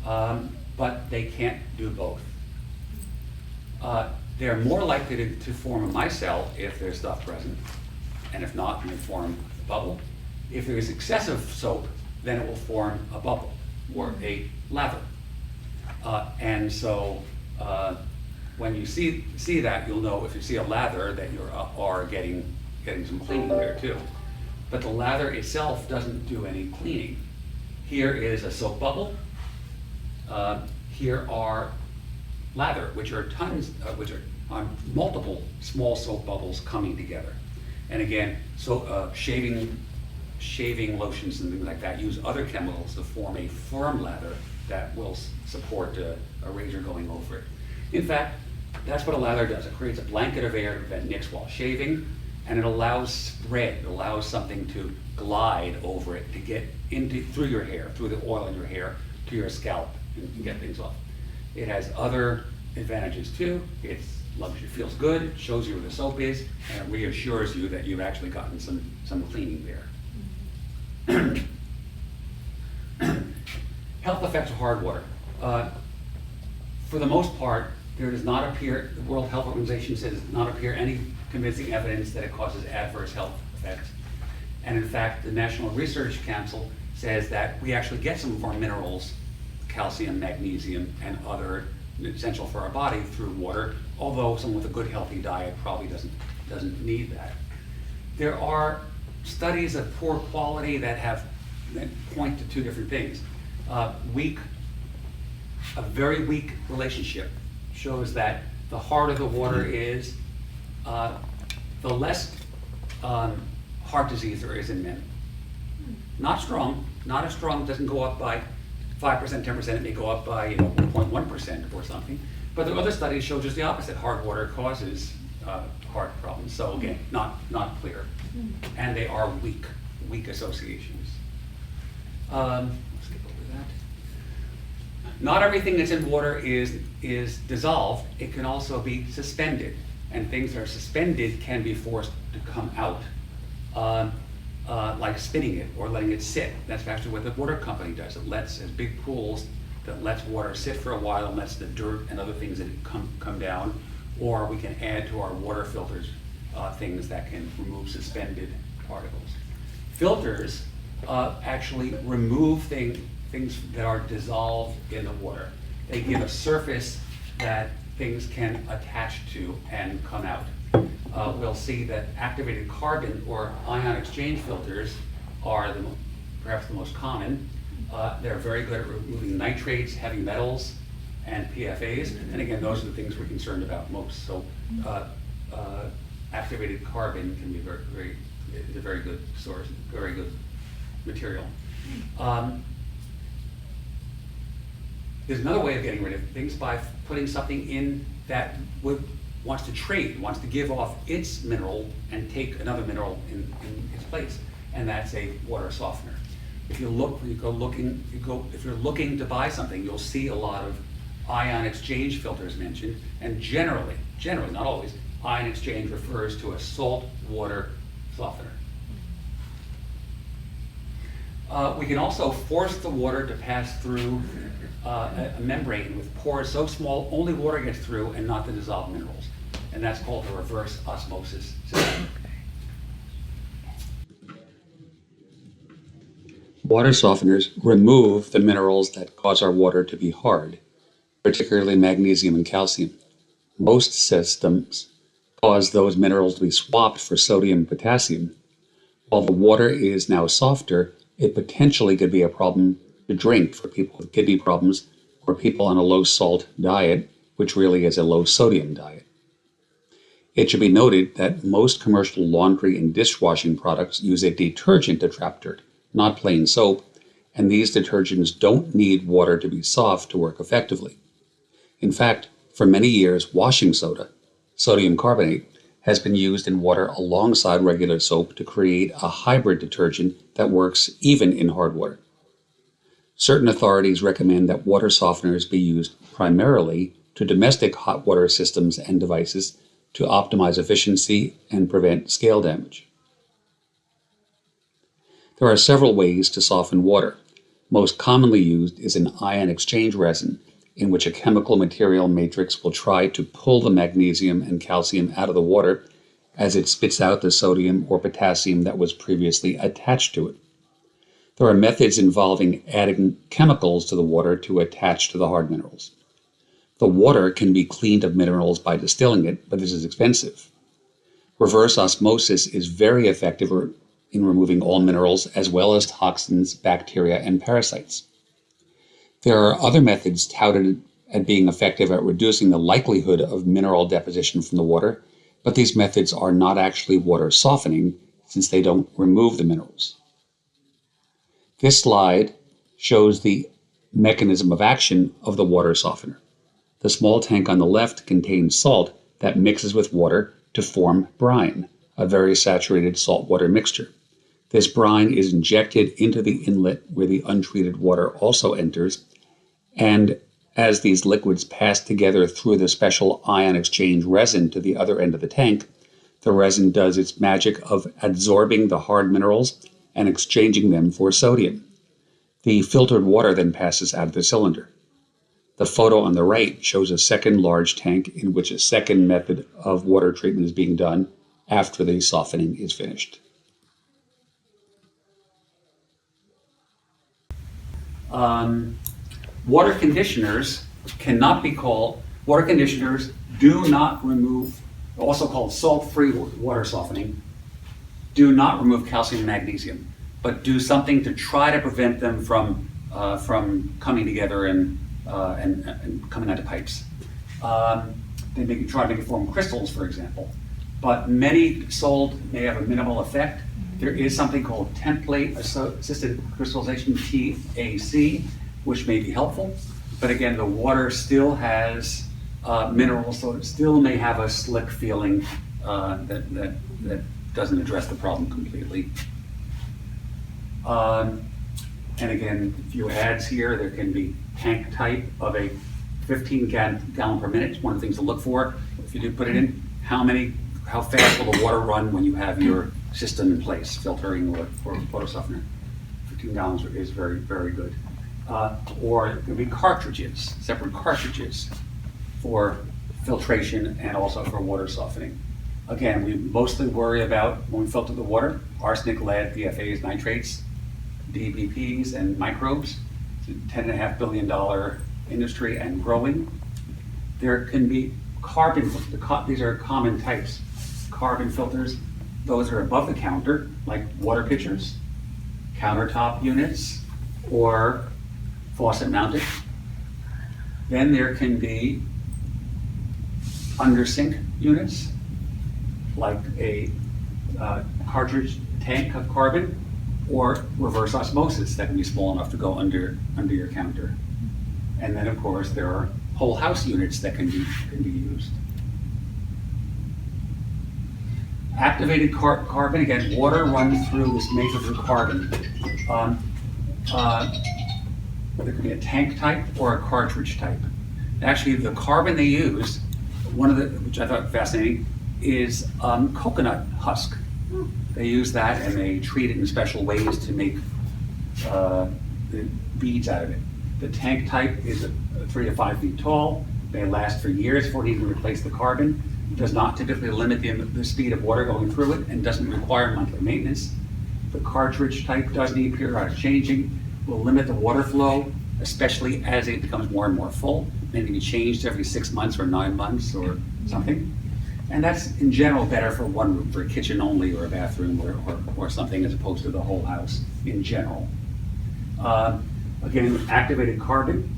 but they can't do both. They're more likely to form a micelle if there's stuff present, and if not, they form a bubble. If there is excessive soap, then it will form a bubble or a lather. And so when you see that, you'll know if you see a lather that you are getting some cleaning there too. But the lather itself doesn't do any cleaning. Here is a soap bubble. Here are lather, which are multiple small soap bubbles coming together. And again, so shaving lotions and things like that use other chemicals to form a firm lather that will support a razor going over it. In fact, that's what a lather does. It creates a blanket of air to prevent nicks while shaving, and it allows spread. It allows something to glide over it to get through your hair, through the oil in your hair, to your scalp and get things off. It has other advantages too. It feels good, it shows you where the soap is, and it reassures you that you've actually gotten some cleaning there. Health effects of hard water. For the most part, there does not appear, the World Health Organization says, does not appear any convincing evidence that it causes adverse health effects. And in fact, the National Research Council says that we actually get some of our minerals, calcium, magnesium, and other essential for our body through water, although someone with a good healthy diet probably doesn't need that. There are studies of poor quality that point to two different things. A very weak relationship shows that the harder the water is, the less heart disease there is in men. Not strong, not as strong, doesn't go up by 5%, 10%, it may go up by 1.1% or something. But there are other studies show just the opposite. Hard water causes heart problems. So again, not clear. And they are weak associations. Let's skip over that. Not everything that's in water is dissolved. It can also be suspended. And things that are suspended can be forced to come out. Like spinning it or letting it sit. That's actually what the water company does. It lets, as big pools, that lets water sit for a while and lets the dirt and other things that come down. Or we can add to our water filters things that can remove suspended particles. Filters actually remove things that are dissolved in the water. They give a surface that things can attach to and come out. We'll see that activated carbon or ion exchange filters are perhaps the most common. They're very good at removing nitrates, heavy metals, and PFAs. And again, those are the things we're concerned about most. So activated carbon can be is a very good source, very good material. There's another way of getting rid of things by putting something in that wants to trade, wants to give off its mineral and take another mineral in its place, and that's a water softener. If you're looking to buy something, you'll see a lot of ion exchange filters mentioned, and generally, not always, ion exchange refers to a salt water softener. We can also force the water to pass through a membrane with pores so small only water gets through and not the dissolved minerals. And that's called the reverse osmosis system. Water softeners remove the minerals that cause our water to be hard, particularly magnesium and calcium. Most systems cause those minerals to be swapped for sodium and potassium. While the water is now softer, it potentially could be a problem to drink for people with kidney problems or people on a low-salt diet, which really is a low-sodium diet. It should be noted that most commercial laundry and dishwashing products use a detergent to trap dirt, not plain soap, and these detergents don't need water to be soft to work effectively. In fact, for many years, washing soda, sodium carbonate, has been used in water alongside regular soap to create a hybrid detergent that works even in hard water. Certain authorities recommend that water softeners be used primarily to domestic hot water systems and devices to optimize efficiency and prevent scale damage. There are several ways to soften water. Most commonly used is an ion exchange resin, in which a chemical material matrix will try to pull the magnesium and calcium out of the water as it spits out the sodium or potassium that was previously attached to it. There are methods involving adding chemicals to the water to attach to the hard minerals. The water can be cleaned of minerals by distilling it, but this is expensive. Reverse osmosis is very effective in removing all minerals as well as toxins, bacteria, and parasites. There are other methods touted at being effective at reducing the likelihood of mineral deposition from the water, but these methods are not actually water softening since they don't remove the minerals. This slide shows the mechanism of action of the water softener. The small tank on the left contains salt that mixes with water to form brine, a very saturated saltwater mixture. This brine is injected into the inlet where the untreated water also enters, and as these liquids pass together through the special ion exchange resin to the other end of the tank, the resin does its magic of adsorbing the hard minerals and exchanging them for sodium. The filtered water then passes out of the cylinder. The photo on the right shows a second large tank in which a second method of water treatment is being done after the softening is finished. Water conditioners do not remove, also called salt-free water softening, do not remove calcium and magnesium, but do something to try to prevent them from coming together and coming onto pipes. They try to make it form crystals, for example, but many sold may have a minimal effect. There is something called template assisted crystallization, TAC, which may be helpful, but again, the water still has minerals, so it still may have a slick feeling that doesn't address the problem completely. And again, a few ads here. There can be tank type of a 15 gallon per minute. It's one of the things to look for. If you do put it in, how fast will the water run when you have your system in place, filtering or water softener. 15 gallons is very, very good. Or it could be cartridges, separate cartridges for filtration and also for water softening. Again, we mostly worry about, when we filter the water, arsenic, lead, PFAs, nitrates, DBPs, and microbes. It's a $10.5 billion industry and growing. There can be carbon, these are common types. Carbon filters, those are above the counter, like water pitchers, countertop units, or faucet mounted. Then there can be under sink units, like a cartridge tank of carbon, or reverse osmosis that can be small enough to go under your counter. And then, of course, there are whole house units that can be used. Activated carbon, again, water runs through this matrix of carbon. There could be a tank type or a cartridge type. Actually, the carbon they use, which I thought fascinating, is coconut husk. They use that and they treat it in special ways to make the beads out of it. The tank type is 3 to 5 feet tall. They last for years before you can replace the carbon. It does not typically limit the speed of water going through it and doesn't require monthly maintenance. The cartridge type does need periodic changing, will limit the water flow, especially as it becomes more and more full. It may be changed every 6 months or 9 months or something. And that's in general better for one room, for a kitchen only or a bathroom or something, as opposed to the whole house in general. Again, activated carbon,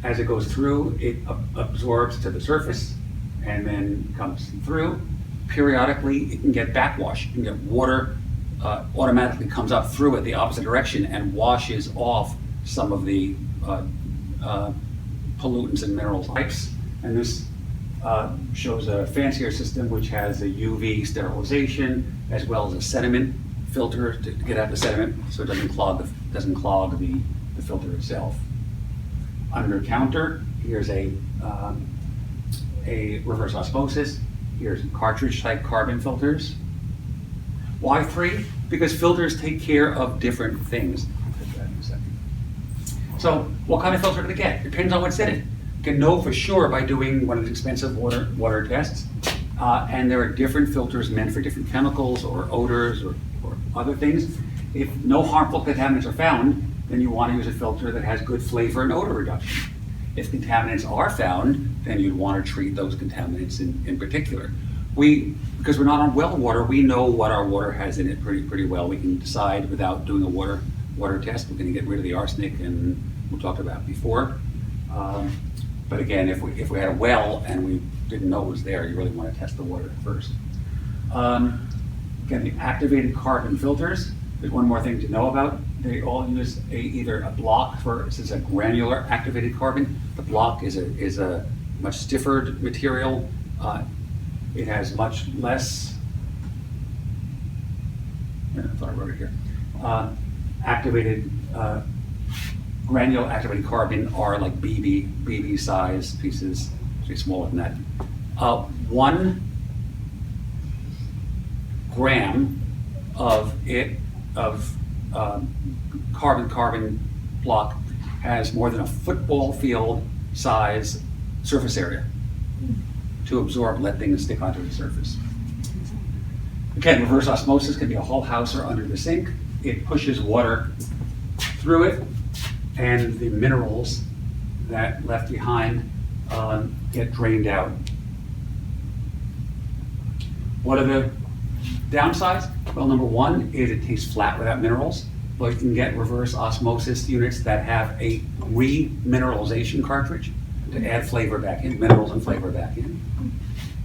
as it goes through, it absorbs to the surface and then comes through. Periodically, it can get backwash. You can get water automatically comes up through it the opposite direction and washes off some of the pollutants and mineral types. And this shows a fancier system which has a UV sterilization as well as a sediment filter to get out the sediment so it doesn't clog the filter itself. Under counter, here's a reverse osmosis. Here's cartridge type carbon filters. Why 3? Because filters take care of different things. So what kind of filter can it get? Depends on what's in it. You can know for sure by doing one of the expensive water tests. And there are different filters meant for different chemicals or odors or other things. If no harmful contaminants are found, then you want to use a filter that has good flavor and odor reduction. If contaminants are found, then you'd want to treat those contaminants in particular. Because we're not on well water, we know what our water has in it pretty well. We can decide without doing a water test. We're going to get rid of the arsenic, and we talked about before. But again, if we had a well and we didn't know it was there, you really want to test the water first. Again, the activated carbon filters. There's one more thing to know about. They all use either a block this is a granular activated carbon. The block is a much stiffer material. It has much less, I thought I wrote it here. Granular activated carbon are like BB size pieces, actually smaller than that. 1 gram of carbon block has more than a football field size surface area to absorb, let things stick onto the surface. Again, reverse osmosis can be a whole house or under the sink. It pushes water through it, and the minerals that left behind get drained out. What are the downsides? Well, number 1 is it tastes flat without minerals, but you can get reverse osmosis units that have a remineralization cartridge to add flavor back in, minerals and flavor back in.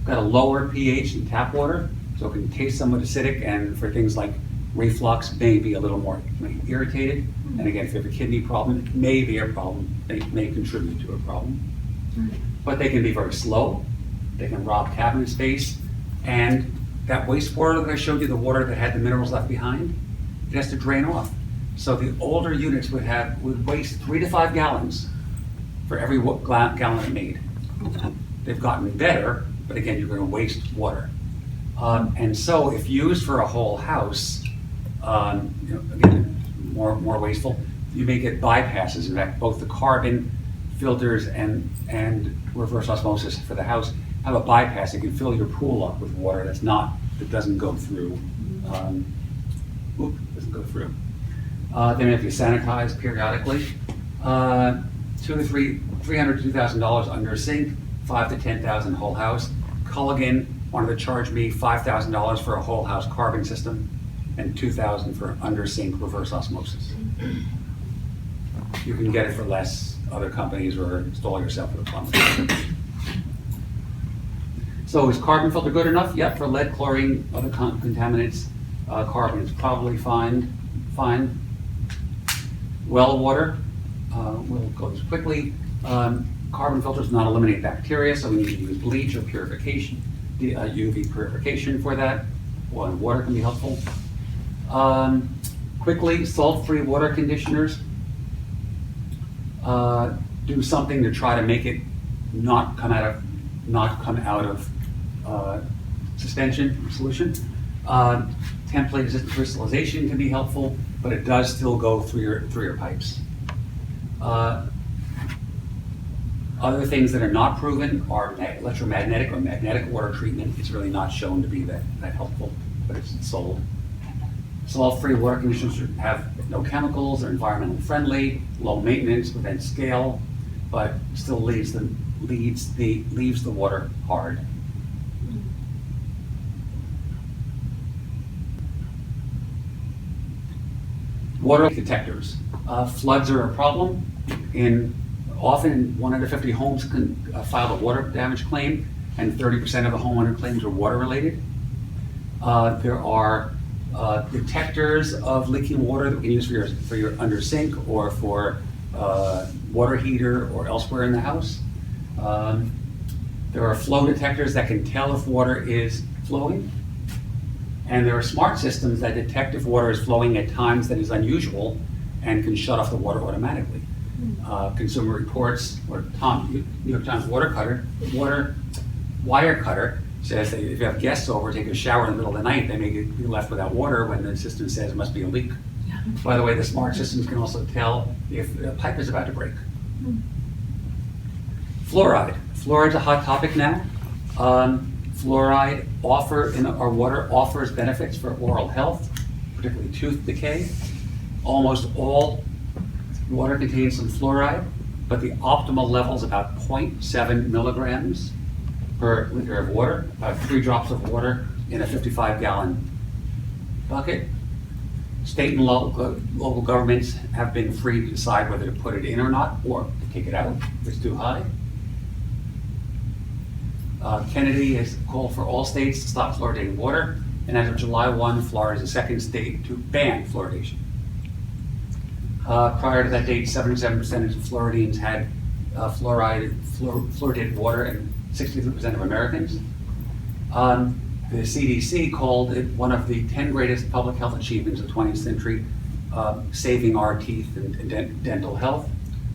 Got a lower pH in tap water, so it can taste somewhat acidic, and for things like reflux, may be a little more irritated. And again, if you have a kidney problem, it may be a problem. They may contribute to a problem. But they can be very slow. They can rob cabinet space. And that wastewater that I showed you, the water that had the minerals left behind, it has to drain off. So the older units would waste 3 to 5 gallons for every gallon it made. They've gotten better, but again, you're going to waste water. And so if used for a whole house, again, more wasteful, you may get bypasses. In fact, both the carbon filters and reverse osmosis for the house have a bypass. It can fill your pool up with water that doesn't go through. Doesn't go through. Then if you sanitize periodically, $300 to $2,000 under a sink, $5,000 to $10,000 whole house. Culligan wanted to charge me $5,000 for a whole house carbon system and $2,000 for under sink reverse osmosis. You can get it for less, other companies, or install it yourself with a plumber. So is carbon filter good enough? Yep, for lead, chlorine, other contaminants. Carbon is probably fine. Well water, we'll go this quickly. Carbon filters not eliminate bacteria, so we need to use bleach or purification, UV purification for that. Well, water can be helpful. Quickly, salt-free water conditioners. Do something to try to make it not come out of suspension solution. Template resistant crystallization can be helpful, but it does still go through your pipes. Other things that are not proven are electromagnetic or magnetic water treatment. It's really not shown to be that helpful, but it's sold. Salt-free water conditioners have no chemicals, are environmentally friendly, low maintenance, prevent scale, but still leaves the water hard. Water detectors. Floods are a problem. Often 1 out of 50 homes can file a water damage claim, and 30% of the homeowner claims are water related. There are detectors of leaking water that we can use for your under sink or for water heater or elsewhere in the house. There are flow detectors that can tell if water is flowing. And there are smart systems that detect if water is flowing at times that is unusual and can shut off the water automatically. Consumer Reports or New York Times wire cutter says that if you have guests over, take a shower in the middle of the night, they may be left without water when the system says it must be a leak. Yeah. By the way, the smart systems can also tell if a pipe is about to break. Fluoride. Fluoride's a hot topic now. Fluoride in our water offers benefits for oral health, particularly tooth decay. Almost all water contains some fluoride, but the optimal level is about 0.7 milligrams per liter of water, about 3 drops of water in a 55-gallon bucket. State and local governments have been free to decide whether to put it in or not, or to take it out if it's too high. Kennedy has called for all states to stop fluoridating water, and as of July 1, Florida is the second state to ban fluoridation. Prior to that date, 77% of Floridians had fluoridated water, and 63% of Americans. The CDC called it one of the 10 greatest public health achievements of the 20th century, saving our teeth and dental health.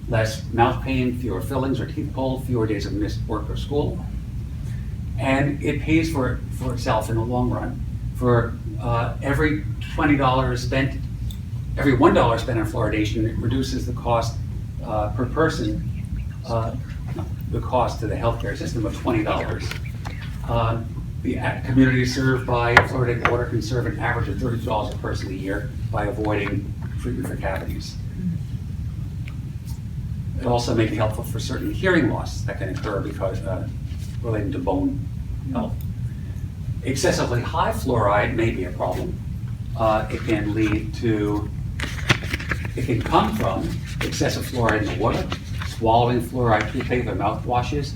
Less mouth pain, fewer fillings or teeth pulled, fewer days of missed work or school. And it pays for itself in the long run. For every $1 spent on fluoridation, it reduces the cost per person, the cost to the healthcare system of $20. The communities served by fluoridated water can serve an average of $30 a person a year by avoiding treatment for cavities. It also may be helpful for certain hearing loss that can occur because relating to bone health. Excessively high fluoride may be a problem. It can come from excessive fluoride in the water, swallowing fluoride toothpaste or mouthwashes,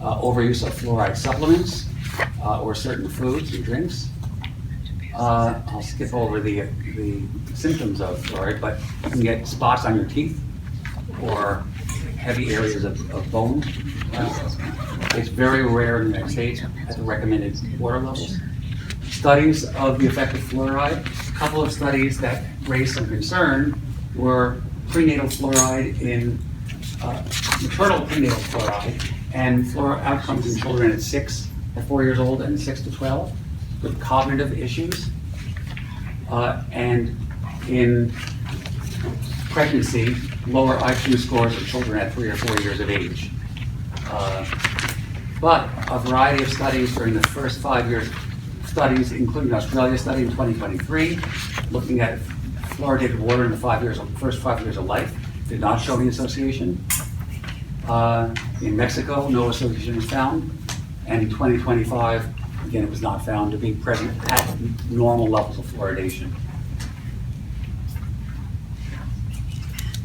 overuse of fluoride supplements, or certain foods and drinks. I'll skip over the symptoms of fluoride, but you can get spots on your teeth or heavy areas of bone. It's very rare in the United States at the recommended water levels. Studies of the effect of fluoride, a couple of studies that raised some concern were prenatal fluoride maternal prenatal fluoride and fluoride outcomes in children at 4 years old and 6 to 12 with cognitive issues. And in pregnancy, lower IQ scores of children at 3 or 4 years of age. But a variety of studies during the first 5 years, studies including an Australia study in 2023, looking at fluoridated water in the first 5 years of life, did not show any association. In Mexico, no association was found. And in 2025, again, it was not found to be present at normal levels of fluoridation.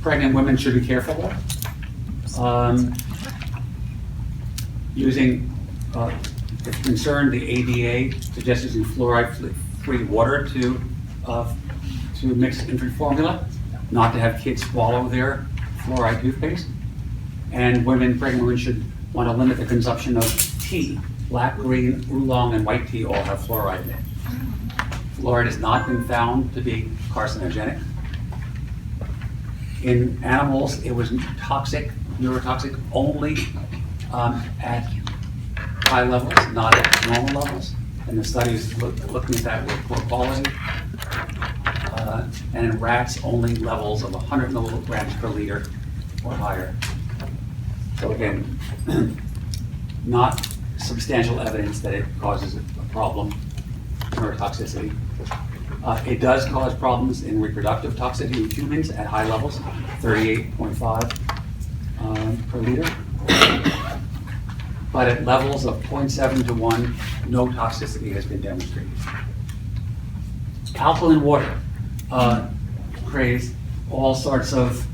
Pregnant women should be careful. If concerned, the ADA suggests using free water to mix infant formula, not to have kids swallow their fluoride toothpaste. And pregnant women should want to limit the consumption of tea. Black, green, oolong, and white tea all have fluoride in it. Fluoride has not been found to be carcinogenic. In animals, it was toxic, neurotoxic, only at high levels, not at normal levels. And the studies looking at that with poor quality. And in rats, only levels of 100 milligrams per liter or higher. So again, not substantial evidence that it causes a problem, neurotoxicity. It does cause problems in reproductive toxicity in humans at high levels, 38.5 per liter. But at levels of 0.7 to 1, no toxicity has been demonstrated. Alkaline water creates all sorts of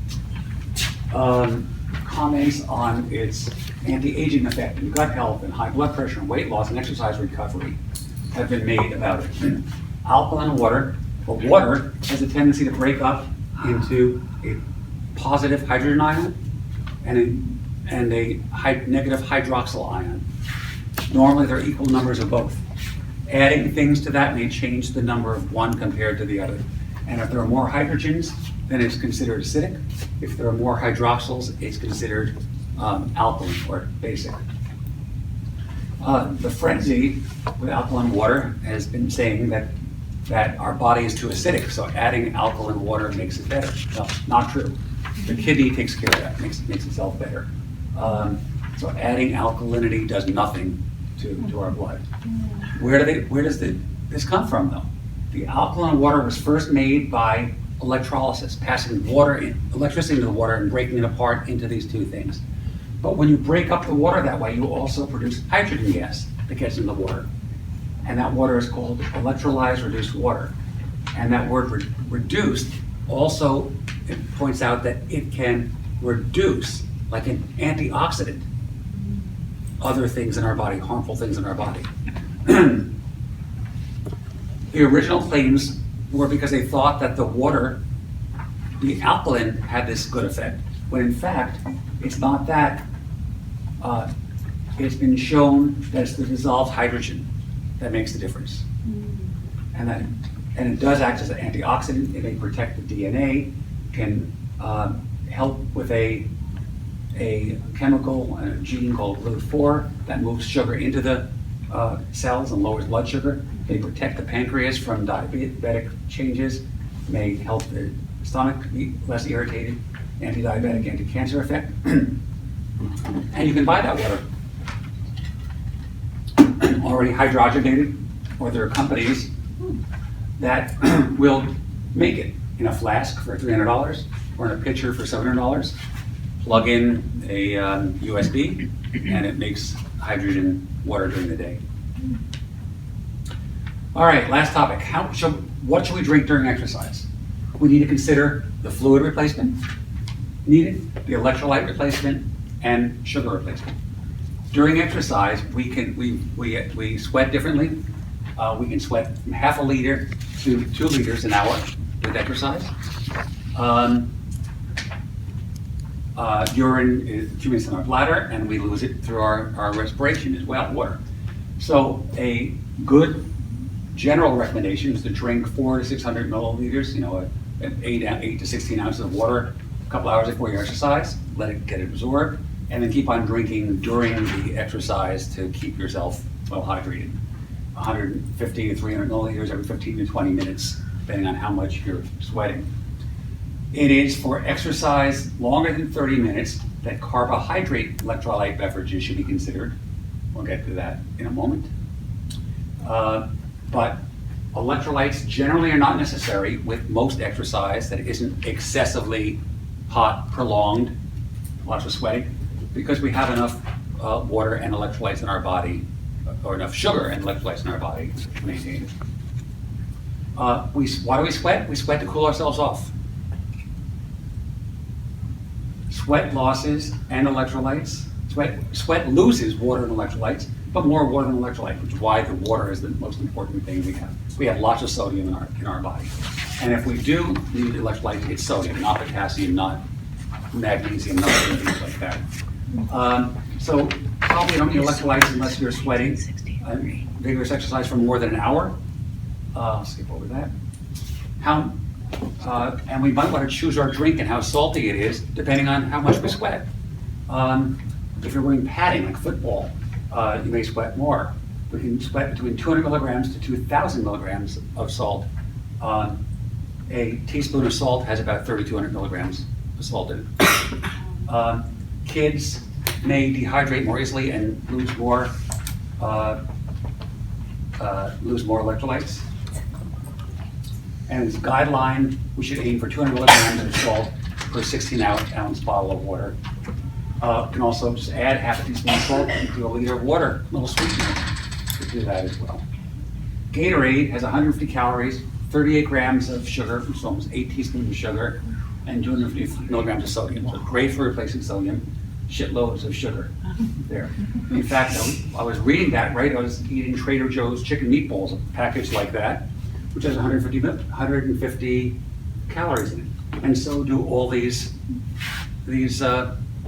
comments on its anti-aging effect and gut health and high blood pressure and weight loss and exercise recovery have been made about it. Alkaline water, or water, has a tendency to break up into a positive hydrogen ion and a negative hydroxyl ion. Normally, there are equal numbers of both. Adding things to that may change the number of one compared to the other. And if there are more hydrogens, then it's considered acidic. If there are more hydroxyls, it's considered alkaline or basic. The frenzy with alkaline water has been saying that our body is too acidic, so adding alkaline water makes it better. No, not true. The kidney takes care of that, makes itself better. So adding alkalinity does nothing to our blood. Where does this come from, though? The alkaline water was first made by electrolysis, passing electricity into the water and breaking it apart into these two things. But when you break up the water that way, you also produce hydrogen gas that gets in the water. And that water is called electrolyzed reduced water. And that word reduced also, it points out that it can reduce, like an antioxidant, other things in our body, harmful things in our body. The original claims were because they thought that the water, the alkaline, had this good effect, when in fact, it's not that. It's been shown that it's the dissolved hydrogen that makes the difference. And it does act as an antioxidant. It may protect the DNA, can help with a chemical, a gene called GLUT4 that moves sugar into the cells and lowers blood sugar. May protect the pancreas from diabetic changes, may help the stomach be less irritated, anti-diabetic, anti-cancer effect. And you can buy that water already hydrogenated, or there are companies that will make it in a flask for $300 or in a pitcher for $700. Plug in a USB and it makes hydrogen water during the day. All right, last topic. What should we drink during exercise? We need to consider the fluid replacement needed, the electrolyte replacement, and sugar replacement. During exercise, we sweat differently. We can sweat from half a liter to 2 liters an hour with exercise. Urine accumulates in our bladder, and we lose it through our respiration as well, water. So a good general recommendation is to drink 400 to 600 milliliters, 8 to 16 ounces of water a couple hours before your exercise, let it get absorbed, and then keep on drinking during the exercise to keep yourself well hydrated. 150 to 300 milliliters every 15 to 20 minutes, depending on how much you're sweating. It is for exercise longer than 30 minutes that carbohydrate electrolyte beverages should be considered. We'll get to that in a moment. But electrolytes generally are not necessary with most exercise that isn't excessively hot, prolonged, lots of sweating, because we have enough water and electrolytes in our body, or enough sugar and electrolytes in our body to maintain it. Why do we sweat? We sweat to cool ourselves off. Sweat loses and electrolytes. Sweat loses water and electrolytes, but more water than electrolyte, which is why the water is the most important thing we have. We have lots of sodium in our body. And if we do need electrolyte, it's sodium, not potassium, not magnesium, not things like that. So probably don't need electrolytes unless you're sweating. Vigorous exercise for more than an hour. I'll skip over that. And we might want to choose our drink and how salty it is, depending on how much we sweat. If you're wearing padding, like football, you may sweat more. We can sweat between 200 milligrams to 2,000 milligrams of salt. A teaspoon of salt has about 3,200 milligrams of salt in it. Kids may dehydrate more easily and lose more electrolytes. And as a guideline, we should aim for 200 milligrams of salt per 16-ounce bottle of water. Can also just add half a teaspoon of salt to a liter of water, a little sweetener to do that as well. Gatorade has 150 calories, 38 grams of sugar, which is almost 8 teaspoons of sugar, and 250 milligrams of sodium. So great for replacing sodium. Shitloads of sugar there. In fact, I was reading that, right? I was eating Trader Joe's chicken meatballs, a package like that, which has 150 calories in it. And so do all these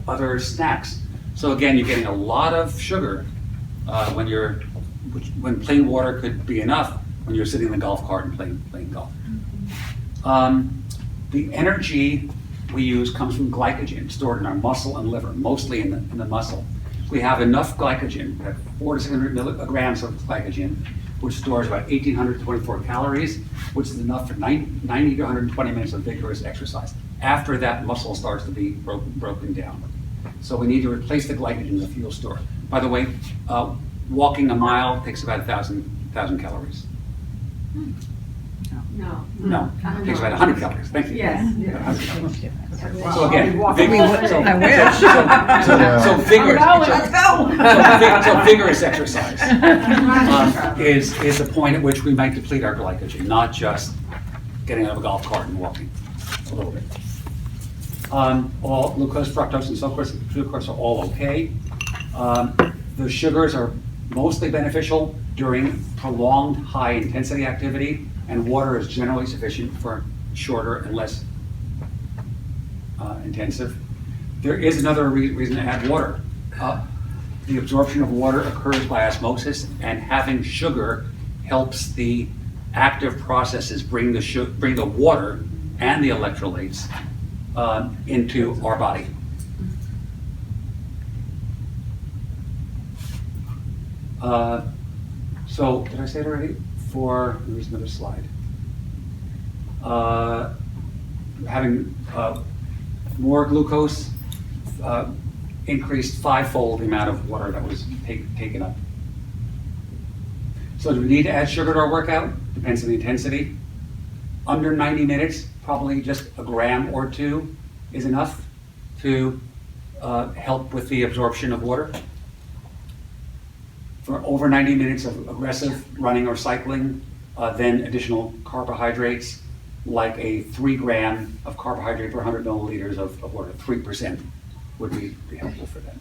other snacks. So again, you're getting a lot of sugar when plain water could be enough when you're sitting in the golf cart and playing golf. The energy we use comes from glycogen stored in our muscle and liver, mostly in the muscle. We have enough glycogen, we have 400 to 600 milligrams of glycogen, which stores about 1,824 calories, which is enough for 90 to 120 minutes of vigorous exercise. After that, muscle starts to be broken down. So we need to replace the glycogen in the fuel store. By the way, walking a mile takes about 1,000 calories. No, it takes about 100 calories. Thank you. Yes. So again, so vigorous exercise is the point at which we might deplete our glycogen, not just getting out of a golf cart and walking a little bit. All glucose, fructose, and sucrose are all okay. The sugars are mostly beneficial during prolonged high-intensity activity, and water is generally sufficient for shorter and less intensive. There is another reason to add water. The absorption of water occurs by osmosis, and having sugar helps the active processes bring the water and the electrolytes into our body. So, did I say it already? Here's another slide. Having more glucose increased 5-fold the amount of water that was taken up. So do we need to add sugar to our workout? Depends on the intensity. Under 90 minutes, probably just a gram or 2 is enough to help with the absorption of water. For over 90 minutes of aggressive running or cycling, then additional carbohydrates, like a 3 gram of carbohydrate per 100 milliliters of water, 3% would be helpful for that.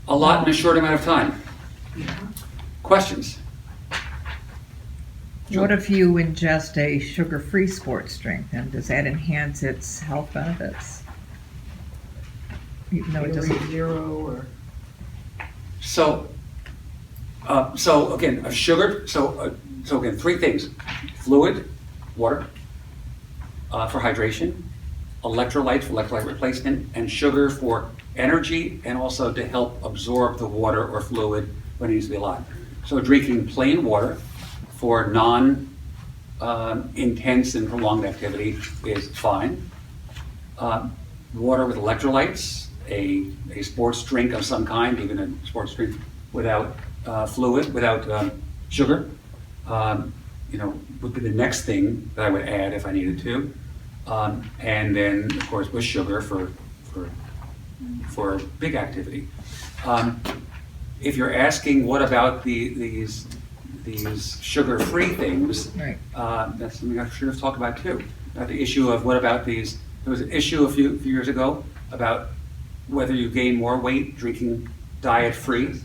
A lot in a short amount of time. Questions? What if you ingest a sugar-free sports drink, and does that enhance its health benefits? Even though it doesn't. Zero or. So again, so again, 3 things: fluid, water, for hydration, electrolytes for electrolyte replacement, and sugar for energy and also to help absorb the water or fluid when it needs to be alive. So drinking plain water for intense and prolonged activity is fine. Water with electrolytes, a sports drink of some kind, even a sports drink without fluid, without sugar, would be the next thing that I would add if I needed to. And then, of course, with sugar for big activity. If you're asking what about these sugar-free things, Right. That's something I should have talked about too. The issue of what about these? There was an issue a few years ago about whether you gain more weight drinking diet-free,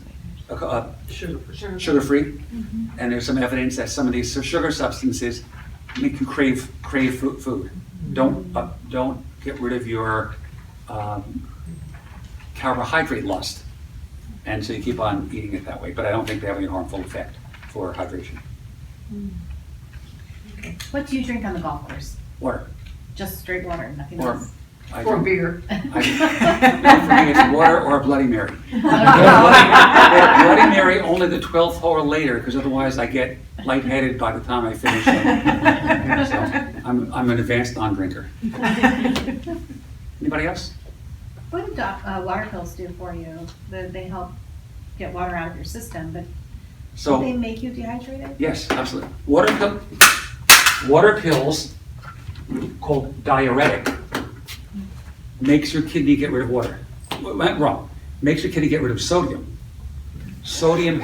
sugar-free, and there's some evidence that some of these sugar substances make you crave food. Don't get rid of your carbohydrate lust, and so you keep on eating it that way. But I don't think they have any harmful effect for hydration. What do you drink on the golf course? Water. Just straight water, nothing Or else? Or beer. For me, it's water or a Bloody Mary. Bloody Mary only the 12th hole or later, because otherwise I get lightheaded by the time I finish. So I'm an advanced non-drinker. Anybody else? What do water pills do for you? They help get water out of your system, but So do they make you dehydrated? yes, absolutely. Water pills, called diuretic, makes your kidney get rid of water. Wrong. Makes your kidney get rid of sodium. Sodium,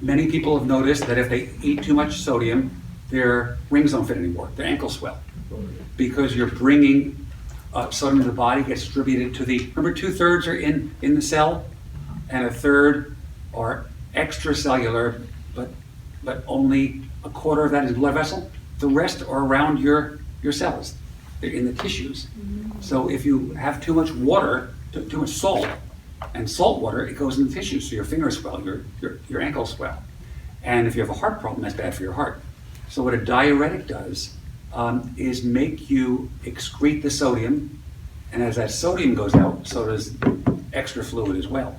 many people have noticed that if they eat too much sodium, their rings don't fit anymore, their ankles swell. Because you're bringing sodium to the body, gets distributed to the, remember 2/3 are in the cell, and 1/3 are extracellular, but only 1/4 of that is blood vessel. The rest are around your cells. They're in the tissues. So if you have too much water, too much salt, and salt water, it goes in the tissues, so your fingers swell, your ankles swell. And if you have a heart problem, that's bad for your heart. So what a diuretic does is make you excrete the sodium, and as that sodium goes out, so does extra fluid as well.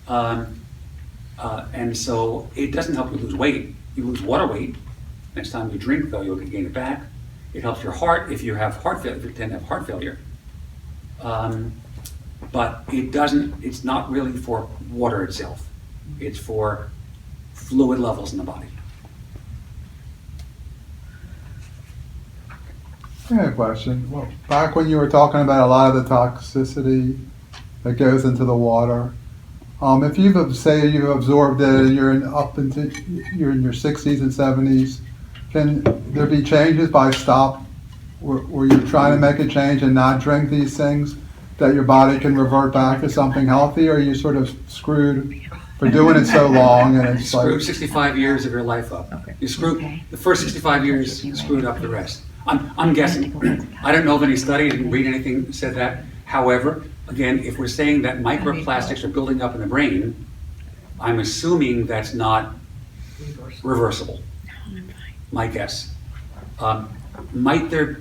And so it doesn't help you lose weight. You lose water weight. Next time you drink, though, you'll gain it back. It helps your heart if you have heart failure, if you tend to have heart failure. But it doesn't, it's not really for water itself. It's for fluid levels in the body. I had a question. Well, back when you were talking about a lot of the toxicity that goes into the water, if you've absorbed it and you're in your 60s and 70s, can there be changes by where you're trying to make a change and not drink these things, that your body can revert back to something healthy, or are you sort of screwed for doing it so long and it's Screwed like 65 years of your life up. Okay. You screwed the first 65 years, screwed up the rest. I'm guessing. I don't know of any study, I didn't read anything that said that. However, again, if we're saying that microplastics are building up in the brain, I'm assuming that's not reversible. My guess. Might there,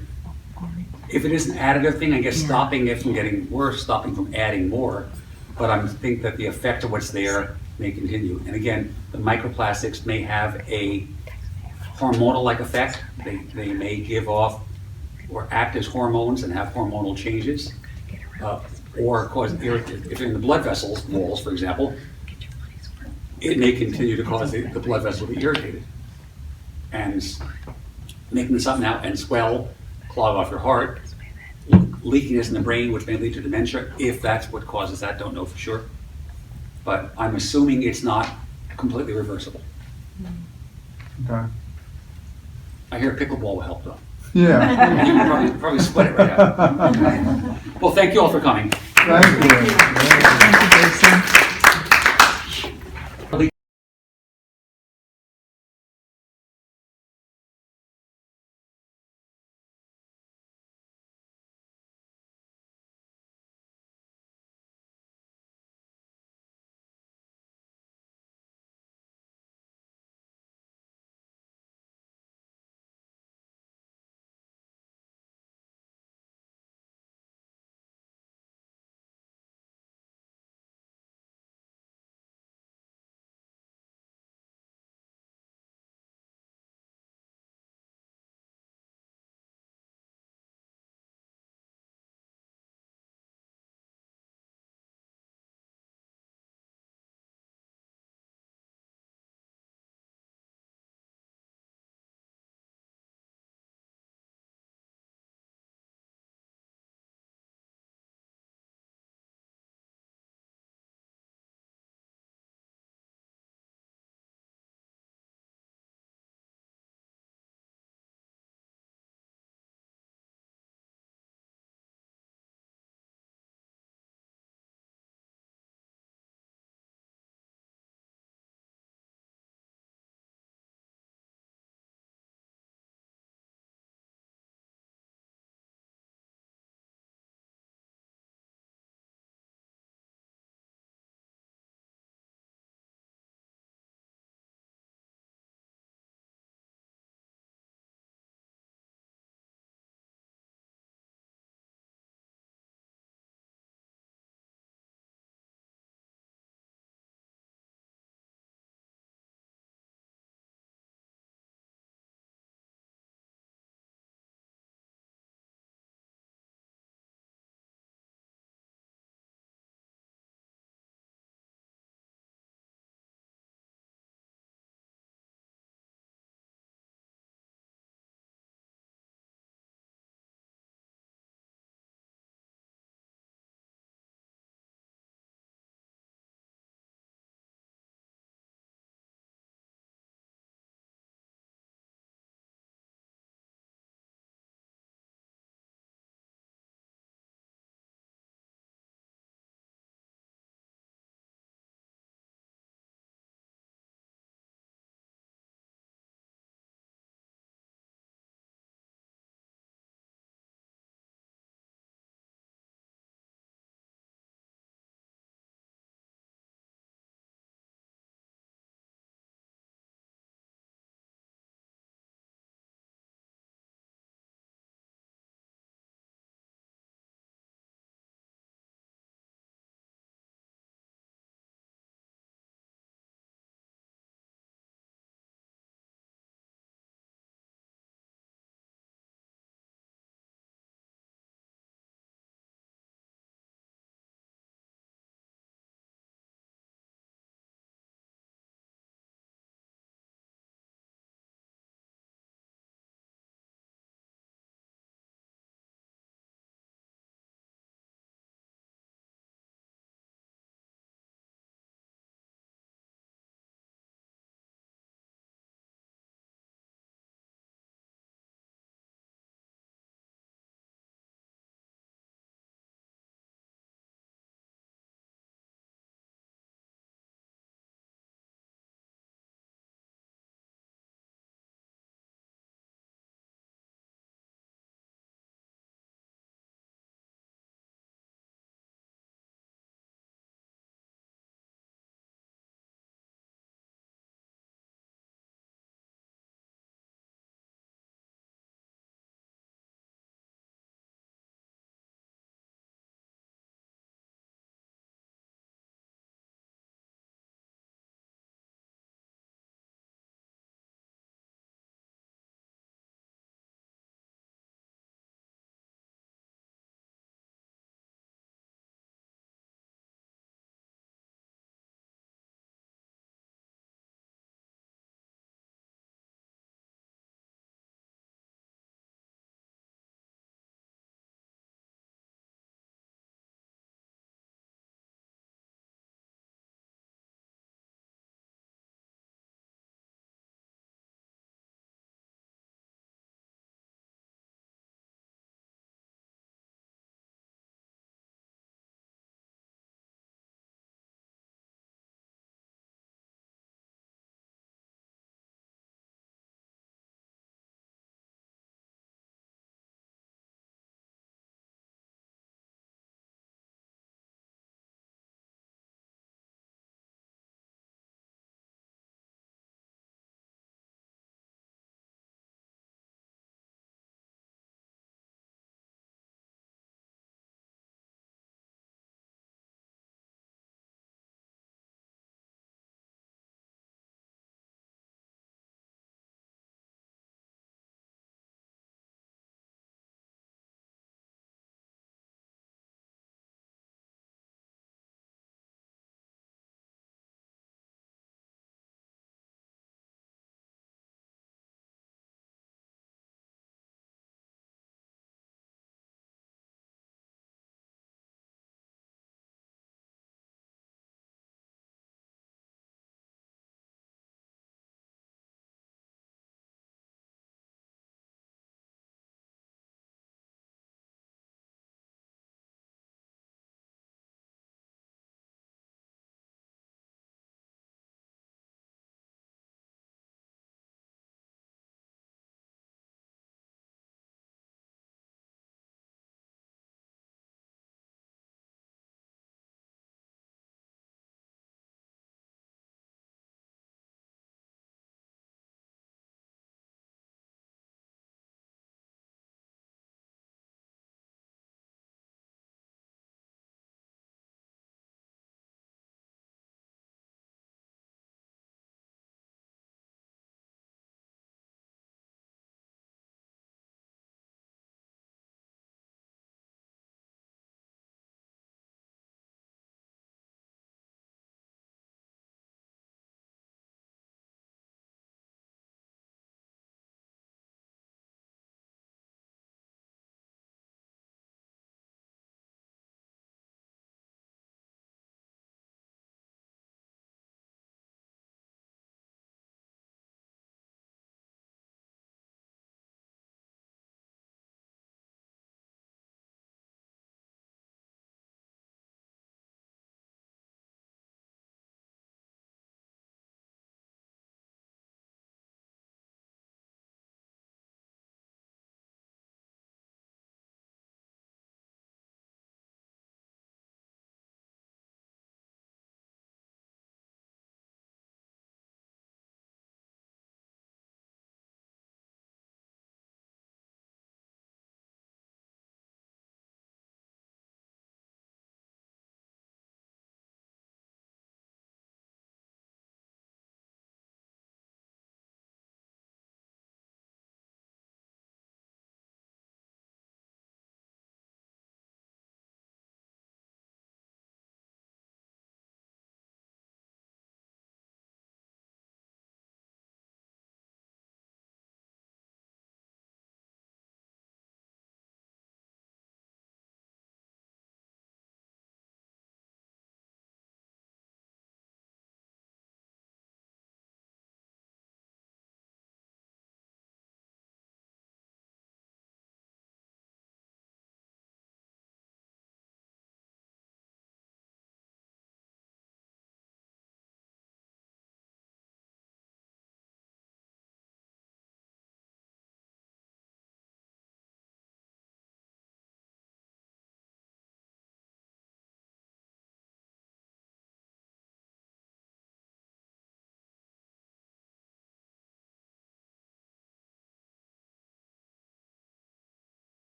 if it is an additive thing, I guess stopping it from getting worse, stopping from adding more, but I think that the effect of what's there may continue. And again, the microplastics may have a hormonal-like effect. They may give off or act as hormones and have hormonal changes, or cause if they're in the blood vessels, walls, for example, it may continue to cause the blood vessel to be irritated and making something out and swell, clog off your heart, leakiness in the brain, which may lead to dementia, if that's what causes that, don't know for sure. But I'm assuming it's not completely reversible. okay. I hear pickleball will help though. Yeah. You can probably sweat it right out. Well, thank you all for coming. Thank you. Thank you, Jason.